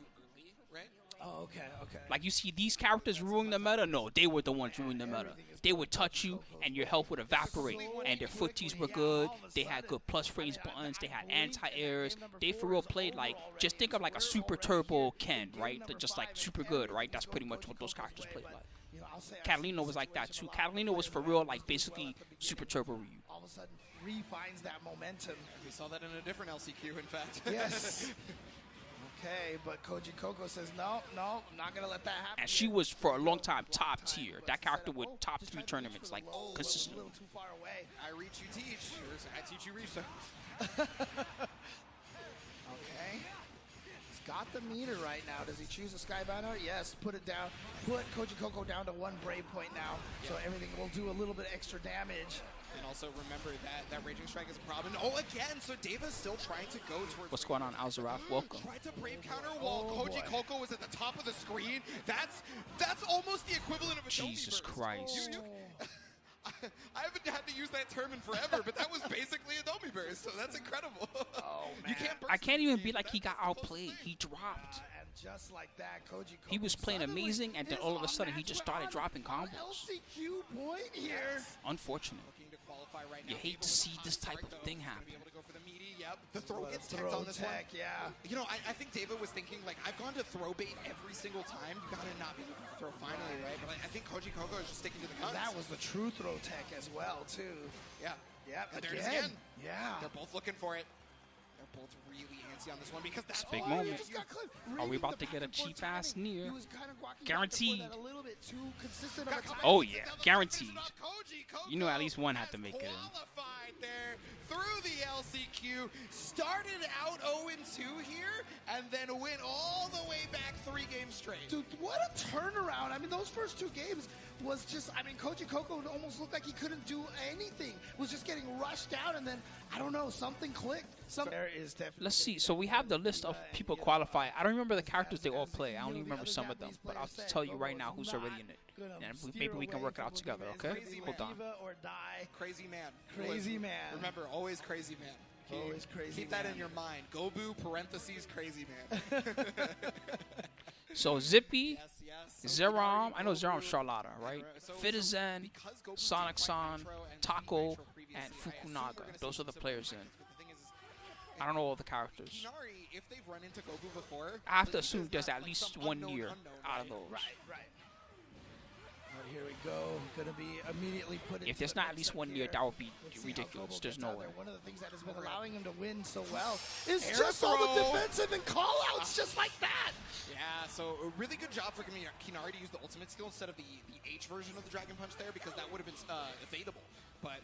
Oh, okay. Like, you see these characters ruining the meta? No, they were the ones ruining the meta. They would touch you, and your health would evaporate. And their footies were good. They had good plus frames buttons. They had anti-airs. They, for real, played like, just think of like a Super Turbo Ken, right? They're just like super good, right? That's pretty much what those characters played like. Catalina was like that, too. Catalina was, for real, like, basically Super Turbo Ryu. All of a sudden, refines that momentum. We saw that in a different LCQ, in fact. Yes. Okay, but Kojicoc says, no, I'm not going to let that happen. And she was, for a long time, top tier. That character would top 3 tournaments, like, consistently. A little too far away. I reach, you teach. I teach, you reach. So. Okay. He's got the meter right now. Does he choose a Skybound? Yes, put it down. Put Kojicoc down to 1 brave point now, so everything will do a little bit extra damage. And also remember that Raging Strike is a problem. Oh, again, so Deva's still trying to go towards... What's going on, Alzaraf? Welcome. Tried to brave counter while Kojicoc was at the top of the screen. That's almost the equivalent of a Jesus Christ. I haven't had to use that term in forever, but that was basically a Domi burst, so that's incredible. Oh, man. I can't even be like he got outplayed. He dropped. And just like that, Kojicoc. He was playing amazing, and then all of a sudden he just started dropping combos. LCQ point here. Unfortunate. Looking to qualify right now. You hate to see this type of thing happen. Be able to go for the meaty. Yep. The throw gets Throw teched on this tech, one. yeah. You know, I think Deva was thinking, like, I've gone to throw bait every single time. You gotta not be looking for throw finally, right? But I think Kojicoc is just sticking to the guns. That was the true throw tech as well, too. Yeah. Yeah, And there it is again. Yeah. They're both looking for it. They're both really antsy on this one because that's Big Oh, moment. you just got clipped. Are we Reading about the to get a back and forth cheap-ass timing. Nier? He was kind of walking Guaranteed. back and forth at a little bit too consistent of a time. Oh, yeah. Guaranteed. You know at least one had to make it in. Qualified there through the LCQ. Started out 0-2 here and then went all the way back 3 games straight. Dude, what a turnaround. I mean, those first 2 games was just, I mean, Kojicoc almost looked like he couldn't do anything. Was just getting rushed out, and then, I don't know, something clicked. There is definitely... Let's see. So we have the list of people qualify. I don't remember the characters they all play. I only remember some of them. But I'll tell you right now who's already in it. And maybe we can work it out together, okay? Hold on. Or die. Crazy man. Crazy man. Remember, always crazy man. Always crazy Keep that man. in your mind. Gobou, parentheses, crazy man. So Zippy, Yes. Zerom, I know Zerom's Charlotta, right? So Fitizen, because Gobou's Sonic beat San, Nitro and Taco, Nitro previously, and I assume we're Fukunaga. gonna see Those are the some players similar in. things, but the thing is, I don't know all the characters. Kinari, if they've run into Gobou before, I have to this assume is there's not at like least some one unknown Nier out of right? those. Right. But here we go. Going to be immediately put into If there's the not at mix least up one Nier, here. that would be Let's see how ridiculous. Gobou There's gets no out way. there. One of the things that has been allowing him to win so well is Air just all the throw. defensive and call-outs just like that. Yeah, so a really good job for Kinari to use the ultimate skill instead of the H version of the Dragon Punch there, because that would have been evadable. But,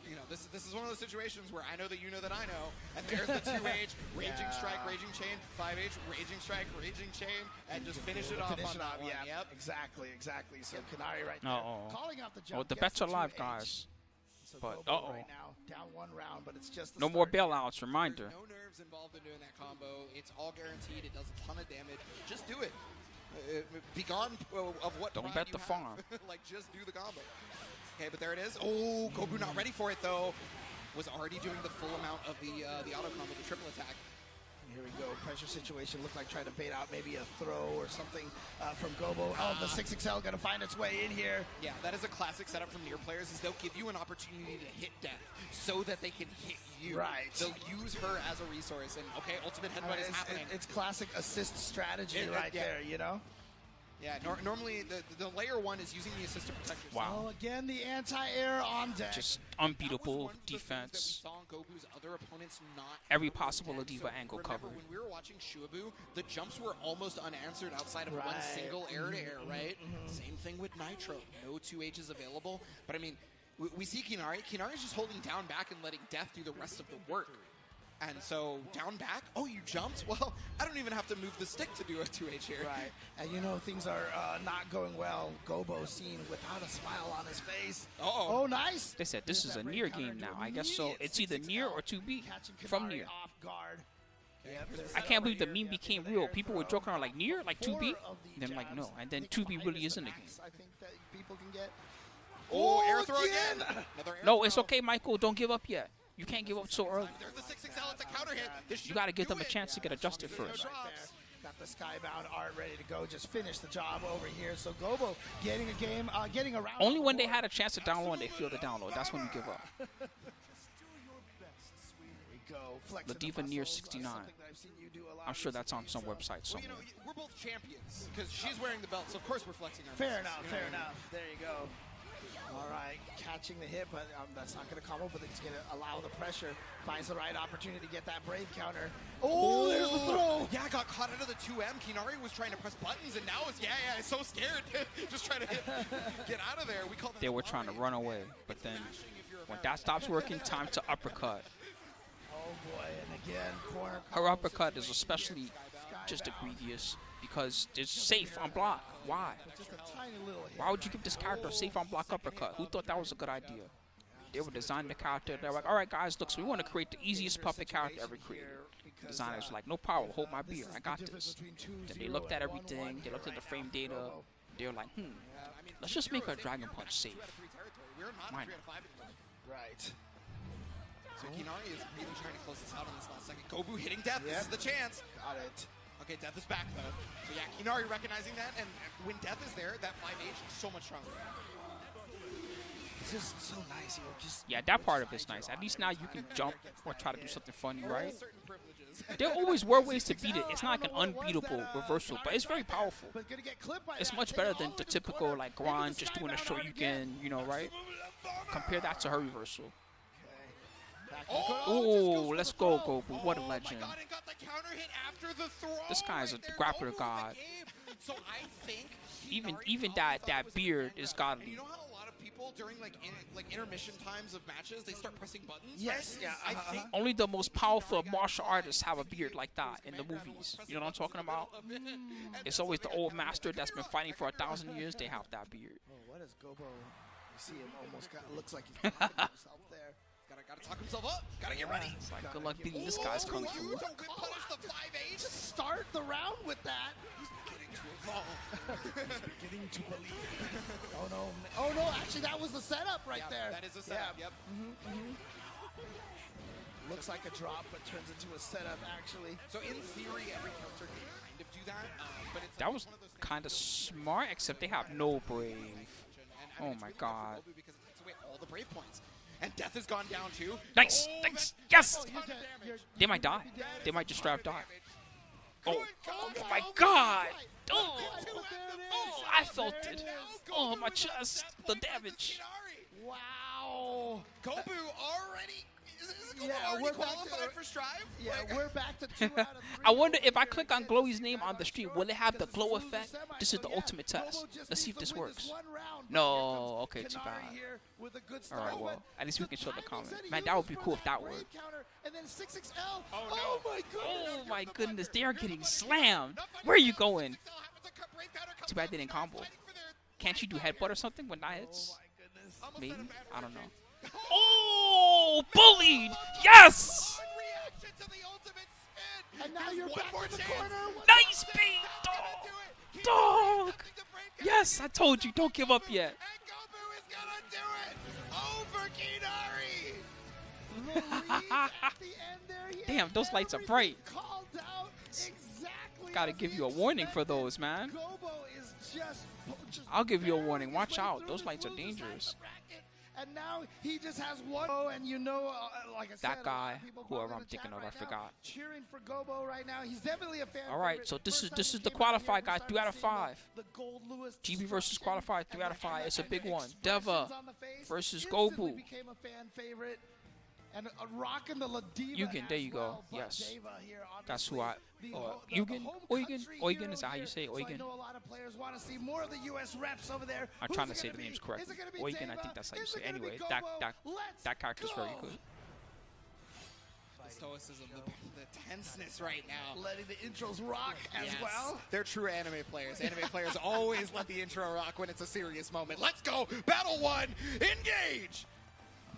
you know, this is one of those situations where I know that you know that I know, and there's the 2H, Raging Strike, Raging Chain, 5H, Raging Strike, Raging Chain, and just finish it off on that one. Yeah, Yep. exactly. So Kinari right there. Calling out the jump. Oh, the gets bets are live, 2H. guys. So But, Gobou right now, down 1 round, but it's just the No more start. bailouts, reminder. There's no nerves involved in doing that combo. It's all guaranteed. It does a ton of damage. Just do it. Be gone of what Don't pride bet you the have. farm. Like, just do the combo. Okay, but there it is. Oh, Gobou not ready for it, though. Was already doing the full amount of the auto combo, the triple attack. Here we go. Pressure situation. Looked like trying to bait out maybe a throw or something from Gobou. Oh, the 6XL going to find its way in here. Yeah, that is a classic setup from Nier players, is they'll give you an opportunity to hit death so that they can hit you. Right. They'll use her as a resource, and okay, ultimate headbutt is happening. It's classic assist strategy Yeah. there, you know? Yeah, normally the layer 1 is using the assist to protect yourself. Wow. Oh, again, the anti-air on deck. Just That was unbeatable one of the things defense. that we saw in Gobou's other opponents not Every able to possible protect. Ladiva angle remember, covered. when we were watching Shuaboo, the jumps were almost unanswered outside of one Right. single air-to-air, right? Same thing with Nitro. No 2Hs available. But I mean, we see Kinari. Kinari's just holding down back and letting death do the rest of the work. And so, down back, oh, you jumped? Well, I don't even have to move the stick to do a 2H here. Right. And you know things are not going well. Gobou seen without a smile on his face. Uh-oh. Oh, nice. They said this is a Nier game now. I guess so. It's either Nier or 2B Catching from Kinari Nier. off guard. Yep, I can't believe the meme became real. People were joking around like Nier, like 2B. Then like no, and then 2B really is in the game. I think that people can get. Oh, air throw again. Another air No, it's throw. okay, Michael. Don't give up yet. You can't give up so early. There's the 6XL. It's a counter hit. This You should got to give do them a it. chance to get adjusted first. Right there. Got the skybound art ready to go. Just finish the job over here. So Gobou getting a game, getting around. Only when they had a chance to download, they feel the download. That's when you give up. Here we go. Flexing the Ladiva Nier muscles, 69. something that I've seen you do a lot I'm sure that's on some recently, so- website Well, you somewhere. know, we're both champions because she's wearing the belt, so of course we're flexing our Fair muscles. enough, fair enough. There you go. All right, catching the hit, but that's not going to combo, but it's going to allow the pressure. Finds the right opportunity to get that brave counter. Oh, there's the throw. Yeah, got caught out of the 2M. Kinari was trying to press buttons, and now it's, it's so scared. Just trying to get out of there. We call that They were trying to run away, but then when that stops working, time to uppercut. Oh, boy, and again, corner. Her uppercut is especially just egregious because it's safe on block. Why? Just a tiny little hit. Why would you give this character a safe on block uppercut? Who thought that was a good idea? They were designing the character. They're like, all right, guys, look, so we want to create the easiest puppet character ever created. Designers were like, no power, hold my beer, I got this. Then they looked at everything, they looked at the frame data. They were like, let's just make our Dragon Punch safe. We're not Why 3 out of 5 anymore. Right. So Kinari is really trying to close this out in this last second. Gobou hitting death. This is the chance. Got it. Okay, Death is back, though. So, yeah, Kinari recognizing that, and when Death is there, that 5H is so much stronger. It's just so nice. You know, just Yeah, that part of it's nice. At least now you can jump or try to do something funny, right? Certain privileges. There always were ways to beat it. It's not like an unbeatable reversal, but it's very powerful. but gonna get clipped by It's that. much better than the typical like grind, just doing a show you can, you know, right? Compare that to her reversal. Oh, let's go, Gobou. What a legend. Oh my God, and got the counter hit after the throw. This guy's a Right there, grappler almost god. a game. So I think Even Kinari that thought was beard there. is And godly. you know how a lot of people during like intermission times of matches they start pressing buttons? Yes, right? yeah, I think Only the most powerful martial artists have a beard like that in the movies. You know what I'm talking about? It's always the old master that's been fighting for 1,000 years. They have that beard. Oh, what is Gobou? You see him almost looks like he's blocking himself there. Gotta talk himself up. Gotta get ready. It's like, good luck beating this guy's kung fu. You don't punish the 5-8. Just start the round with that. He's beginning to evolve. Beginning to believe. Oh no! Oh no! Actually, that was the setup right Yeah, there. that is a setup. Yeah. Yep. Looks like a drop, but turns into a setup actually. So in theory, every counter can kind of do that, but it's That was one of those things kind of that- smart, except they have no brave. And Oh it's my really tough for God. Gobou because it takes away all the brave points. And death has gone down too. Nice, Oh, nice, that- yes! that's a ton of damage. They might die. That They is might a just ton straight up of die. damage. Oh, Good oh combo. my God! Two Oh, after oh, the I both. felt And it. now Oh, Gobou my with chest, that the point versus damage. Kinari. Wow. Gobou already. Is Gobou Yeah, already we're back to- qualified for Strive? Yeah, Like- we're back to 2 out of 3. I wonder if I Here click on again. Glowy's name on the stream, will it have the Because glow this is effect? loser semi, This is so the yeah, ultimate test. Gobou just Let's see needs if this to win works. one round. No, But here okay, comes too Kinari bad. here with a good All start. right, well, But at least we the can show the timings comment. that he Man, that would used be for cool if that brave worked. counter, and then 6XL. Oh, no. Oh my goodness. Oh my goodness, they are getting slammed. Where are you going? Too bad they didn't combo. Can't you do headbutt or something when that hits? Oh my goodness. Maybe? I don't know. Oh, bullied! Yes! Reaction to the ultimate spin. And now There's you're one back more in the chance. corner. Nice That's beat, not dog! gonna do it. Kinari Dog! attempting to break out. Yes, I told you, don't give up yet. And Gobou is gonna do it over Kinari. The leads at the end there, he Damn, had those lights are everything bright. called out exactly Gotta as give he you a warning for expected. those, man. Gobou is just I'll give you a warning. barreling Watch his way out. through Those this lights are loser side of the dangerous. bracket. And now he just has one. Oh, and you know, like I said, That a lot guy, of people whoever probably in I'm the thinking chat of, I right now forgot. Cheering for Gobou right now. He's definitely a fan. All right, favorite. so this First is time he the came out here, qualified, we guys. started 3 out of seeing 5. the Gold Lewis GB versus destruction qualified, 3 out of and 5. It's a big one. expressions Deva on the face. versus Instantly Gobou. became a fan favorite. And rocking the Ladiva Eugen, there as you go. well, but Yes. Deva here, That's who I. the Eugen? home Eugen? country Eugen hero is that how you here. say it? So I Eugen? know a lot of players want to see more of the U.S. reps over there. I'm Who's trying to it say gonna the names be? correctly. Is it gonna be Eugen, I Deva? think that's how you Is say it it. gonna be Anyway, that Gobou? Let's character's very go. good. The stoicism, the tenseness right now. Letting the intros rock as Yes. well. They're true anime players. Anime players always let the intro rock when it's a serious moment. Let's go! Battle 1, engage!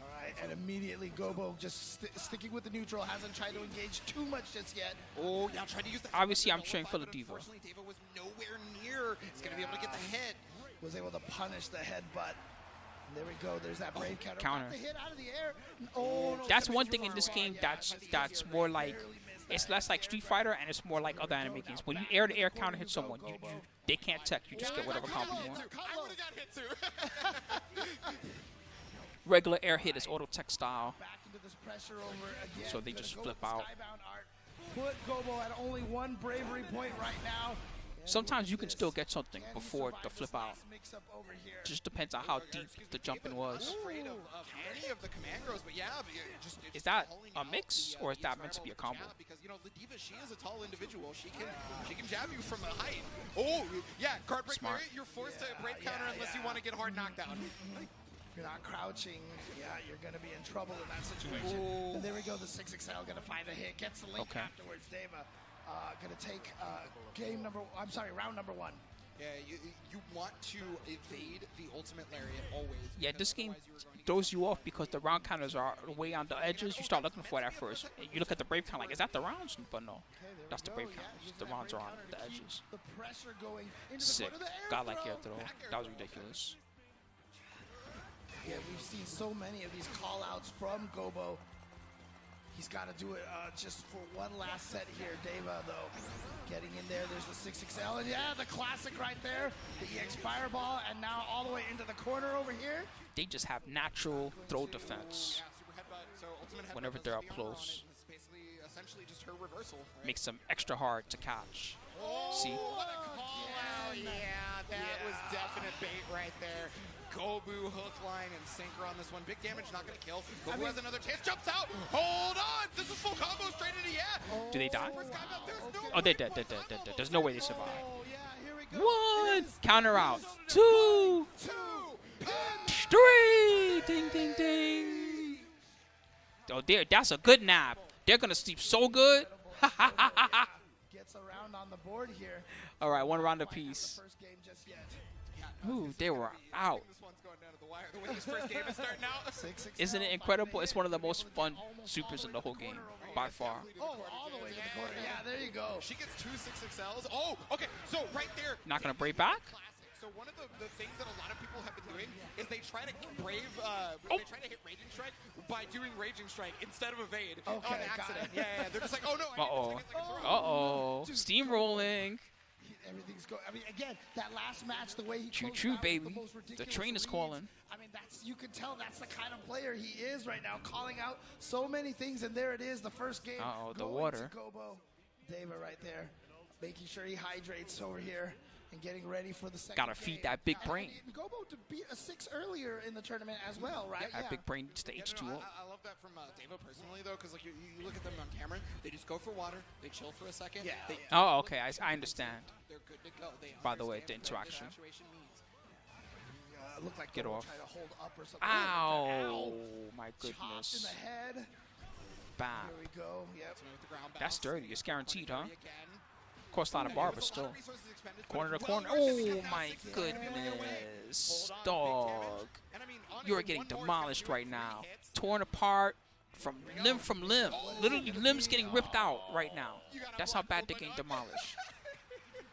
All right, and immediately Gobou just sticking with the neutral, hasn't tried to engage too much just yet. Oh, now trying to use the Obviously, I'm level cheering for 5, but Ladiva. Unfortunately, Deva was nowhere near. He's going to be able to get the hit. Was able to punish the headbutt. And there we go. There's that brave counter. Counter. Got the hit out of the air. Oh, no, That's gonna one be thing too in this far. game Yeah, that's more like, it's less like Street Fighter and it's more like other anime games. When you air to air counter hit someone, they can't tech. You just get whatever combo you want. I would have got hit too. Regular air hit is auto tech style. Back into this pressure over again. So they Gonna just go flip with out. Skybound art. Put Gobou at only one bravery point right now. Sometimes you can still get something before the flip out. Just depends on how deep the jumping was. I'm afraid of any of the command grows, but yeah, but just it's Is that calling a out mix, the, or is that the meant to be a tribal combo? jab because you know Ladiva, she is a tall individual. She can jab you from a height. Oh yeah, guard break Smart. Mary, you're forced to brave counter unless you want to get hard knocked down. If you're not crouching, yeah, you're going to be in trouble in that situation. Ooh. And there we go, the 6XL going to find a hit, gets the link Okay. afterwards. Deva going to take round number 1. Yeah, you want to evade the ultimate lariat always. Yeah, because this game otherwise you are going to throws you off because the round counters are way on the edges. You start looking for it at first. You look at the brave count like, is that the rounds? But no, that's the brave counters. The rounds are on the edges. The pressure going into Sick. the corner. The God like air throw. That was throw. ridiculous. Yeah, we've seen so many of these call-outs from Gobou. He's got to do it just for one last set here. Deva, though, getting in there. There's the 6XL, and yeah, the classic right there. The EX Fireball, and now all the way into the corner over here. They just have natural throw defense whenever they're up close. Essentially just her reversal. Right? Makes them extra hard to catch. See? What a call out. Yeah, that was definite bait right there. Gobou, hook, line, and sinker on this one. Big damage, not going to kill. Gobou has another chance, jumps out. Hold on. This is full combo straight into Do they die? Oh, they're dead. There's no way they survive. Oh, yeah, here we go. 1. Counter out. 2. 3. Ding, ding, ding. Oh, that's a good nap. They're going to sleep so good. Gets around on the board here. All right, 1 round apiece. First game just yet. Ooh, they were out. This one's going down to the wire. The way this first game is starting out. 6XL. Isn't it incredible? It's one of the most fun supers in the whole game, by far. Oh, all the way to the corner. Yeah, there you go. She gets 2 6XLs. Oh, okay. So right there. Not going to break back? Classic. So one of the things that a lot of people have been doing is they try to brave, Oh. they try to hit Raging Strike by doing Raging Strike instead of evade on Okay, got accident. it. Yeah, they're just like, oh no. Uh-oh. Steamrolling. Everything's going. I mean, again, that last match, the way he Choo closed choo, out with baby. the most The ridiculous train is reads. calling. I mean, you can tell that's the kind of player he is right now, calling out so many things, and there it is, the first game. Uh-oh, the going water. to Gobou. Deva right there, making sure he hydrates over here and getting ready for the second. Gotta feed that big brain. And Gobou to beat a 6 earlier in the tournament as well, right? That big brain to the Yeah, H2O. no, I love that from Deva personally though, because like you look at them on camera, they just go for water, they chill for a second. Yeah. They, Oh, okay. I understand. They're good to go. They By the way, the understand what interaction. situation means. Looked like Get Gobou off. tried to hold up or something. Ow. My Chopped in goodness. the head. Bam. Here we go. Yep. With the ground That's bounce. dirty. It's guaranteed, huh? Again. Cost a lot of bar, but still. Corner to corner. Oh, my goodness. Dog. You're getting demolished right now. Torn apart from limb. Literally, limbs getting ripped out right now. That's how bad they're getting demolished.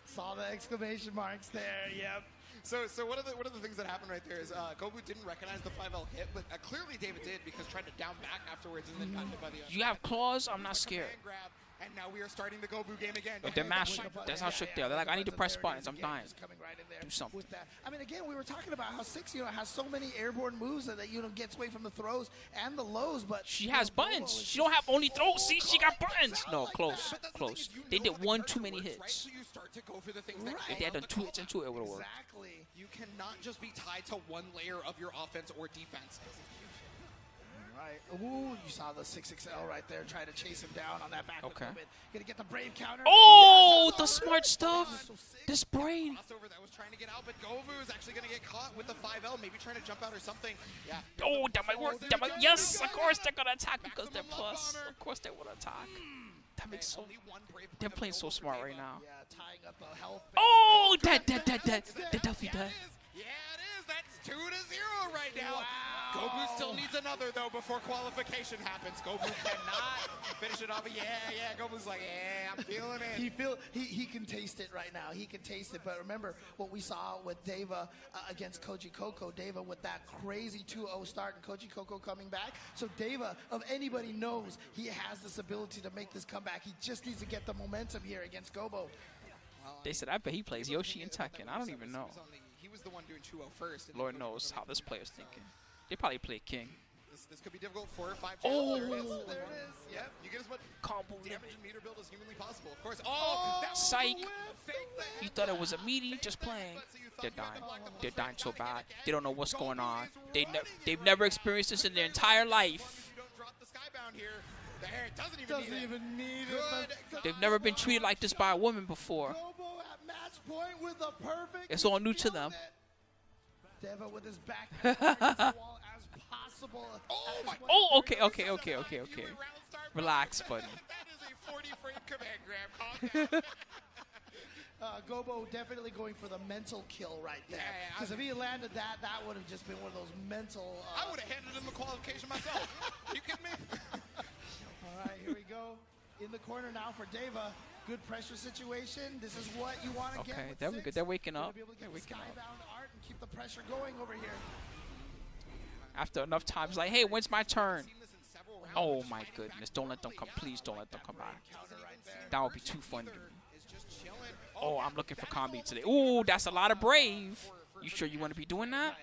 Saw the exclamation marks there. Yep. So one of the things that happened right there is Gobou didn't recognize the 5L hit, but clearly David did because tried to down back afterwards and then got hit by the. You have claws? I'm not scared. Grab, and now we are starting the Gobou game again. But they're mashing. That's how shook they are. They're like, I need to press buttons. I'm dying. Coming right in there Do something. with that. I mean, again, we were talking about how 6, has so many airborne moves that gets away from the throws and the lows, but She has buttons. She don't have only throws. See, she got buttons. No, close. Close. They did 1 too many hits. Right? So you start to go for the things that If they had done 2 hits into it, it would have worked. Exactly. you cannot just be tied to one layer of your offense or defense. Right. Ooh, you saw the 6XL right there. Try to chase him down on that back Okay. movement. Gonna get the brave counter. Oh, the smart stuff. This brain. Crossover that was trying to get out, but Gobou is actually going to get caught with the 5L, maybe trying to jump out or something. Yeah. Oh, that might work. That might, yes, of course they're gonna attack because they're plus. Of course they would attack. That makes so. Only one brave They're playing so smart right now. Yeah, tying up the health. Oh, dead. They're definitely dead. Yeah, it is. That's 2-0 right now. Wow. Gobou still needs another, though, before qualification happens. Gobou cannot finish it off. Yeah. Gobou's like, yeah, I'm feeling it. He can taste it right now. He can taste it. But remember what we saw with Deva against Kojicoc. Deva with that crazy 2-0 start and Kojicoc coming back. So Deva, of anybody knows, he has this ability to make this comeback. He just needs to get the momentum here against Gobou. They said, I bet he plays Yoshi and Tekken. I don't even know. He was the one doing 2-0 first. and Lord then knows how this player's thinking. They probably play King. This could be difficult. 4 or 5 Oh. There it is. There it is. Yep. You get as much Combo damage and meter build as humanly possible. Of course. Oh, that was Psych. the whip. Fake the You head thought it back. was a meaty just Fake the playing. headbutt, so you thought They're you had dying. to block the They're block. dying so Gotta get bad. again. They don't know what's going on. Gobou is They've running never experienced this in their entire life. You don't drop the skybound here. There, it doesn't even Doesn't need it. even need Good it. They've never been treated like this by a woman before. Gobou at match point with the perfect. It's all new to them. Deva with his back against the wall as possible. Oh my! Oh, okay. You went round start, but Relax, buddy. That is a 40-frame command grab. Calm down. Gobou definitely going for the mental kill right there. Yeah, Because if he had landed that, that would have just been one of those mental. I would have handed him the qualification myself. You kidding me? All right, here we go. In the corner now for Deva. Good pressure situation. This is what you want to get. Okay, with they're 6. good. They're waking You're up. gonna be able to They're get the waking up. skybound art and keep the pressure going over here. After enough times, like, hey, when's my turn? Seen this in several rounds. Oh my goodness. Don't let them come. Please don't let them come back. That would be too funny. Oh, I'm looking for combi today. Ooh, that's a lot of brave. You sure you want to be doing that?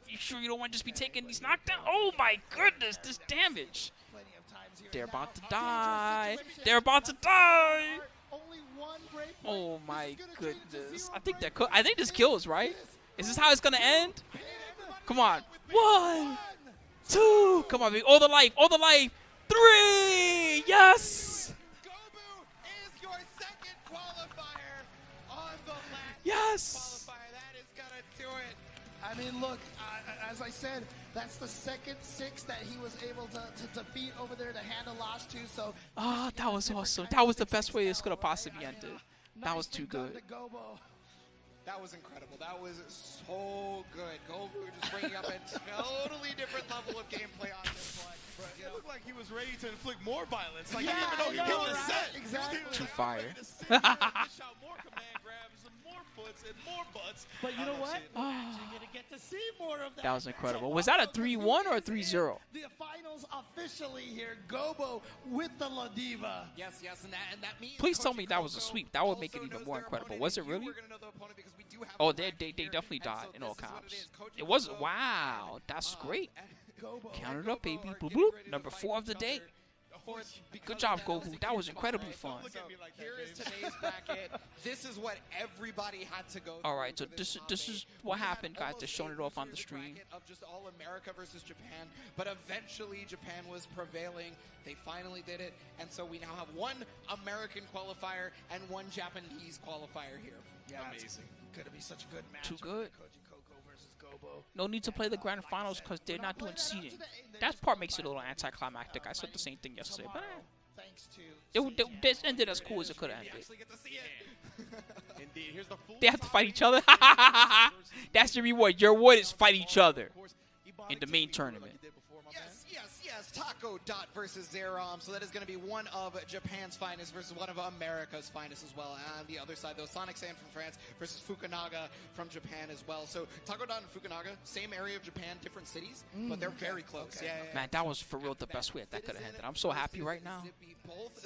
You sure you don't want to just be taking these knockdowns? Oh my goodness, this damage. They're about to die. They're about to die. Oh my goodness. I think this kills, right? Is this how it's gonna end? Come on. 1, 2. Come on, baby. All the life. All the life. 3. Yes. Gobou is your second qualifier on the last Yes. qualifier. That is gonna do it. I mean, look, as I said, that's the second 6 that he was able to defeat over there to hand a loss to. So, oh, that was awesome. That was the best way this could have possibly ended. That was too good. That was incredible. That was so good. Gobou just bringing up a totally different level of gameplay on this one. It looked like he was ready to inflict more violence. Like, Yeah, he didn't even know he hit the set. Exactly. Too fire. More command grabs and more foots and more butts. But you know what? You're gonna get to see more of that. That was incredible. Was that a 3-1 or a 3-0? The finals officially here. Gobou with the Ladiva. Yes, and that means Please tell me that was a sweep. That would make it even more incredible. Was it really? Oh, they definitely died in all caps. It was. Wow, that's great. Count it up, baby. Boop, boop. Number 4 of the day. Good job, Gobou. That was incredibly fun. So here is today's bracket. This is what everybody had to go through. All right, so this is what happened, guys. They're showing it off on the stream. Of just all America versus Japan, but eventually Japan was prevailing. They finally did it, and so we now have 1 American qualifier and 1 Japanese qualifier here. Yeah, amazing. Gonna be such a good match. Too good. Kojicoc versus Gobou. No need to play the grand finals because they're not doing seeding. That part makes it a little anticlimactic. I said the same thing yesterday, but Thanks to this ended as cool as it could have We ended. actually get to see it. Indeed. Here's the full They have to fight each other. That's the reward. Your reward is fight each other in the main tournament. Yes. Taco Dot versus Zerom. So that is going to be one of Japan's finest versus one of America's finest as well. And on the other side, though, Sonic Sand from France versus Fukunaga from Japan as well. So Taco Dot and Fukunaga, same area of Japan, different cities, but they're very close. Okay. Yeah. Man, that was for real the best way that could have ended. I'm so happy right now. Both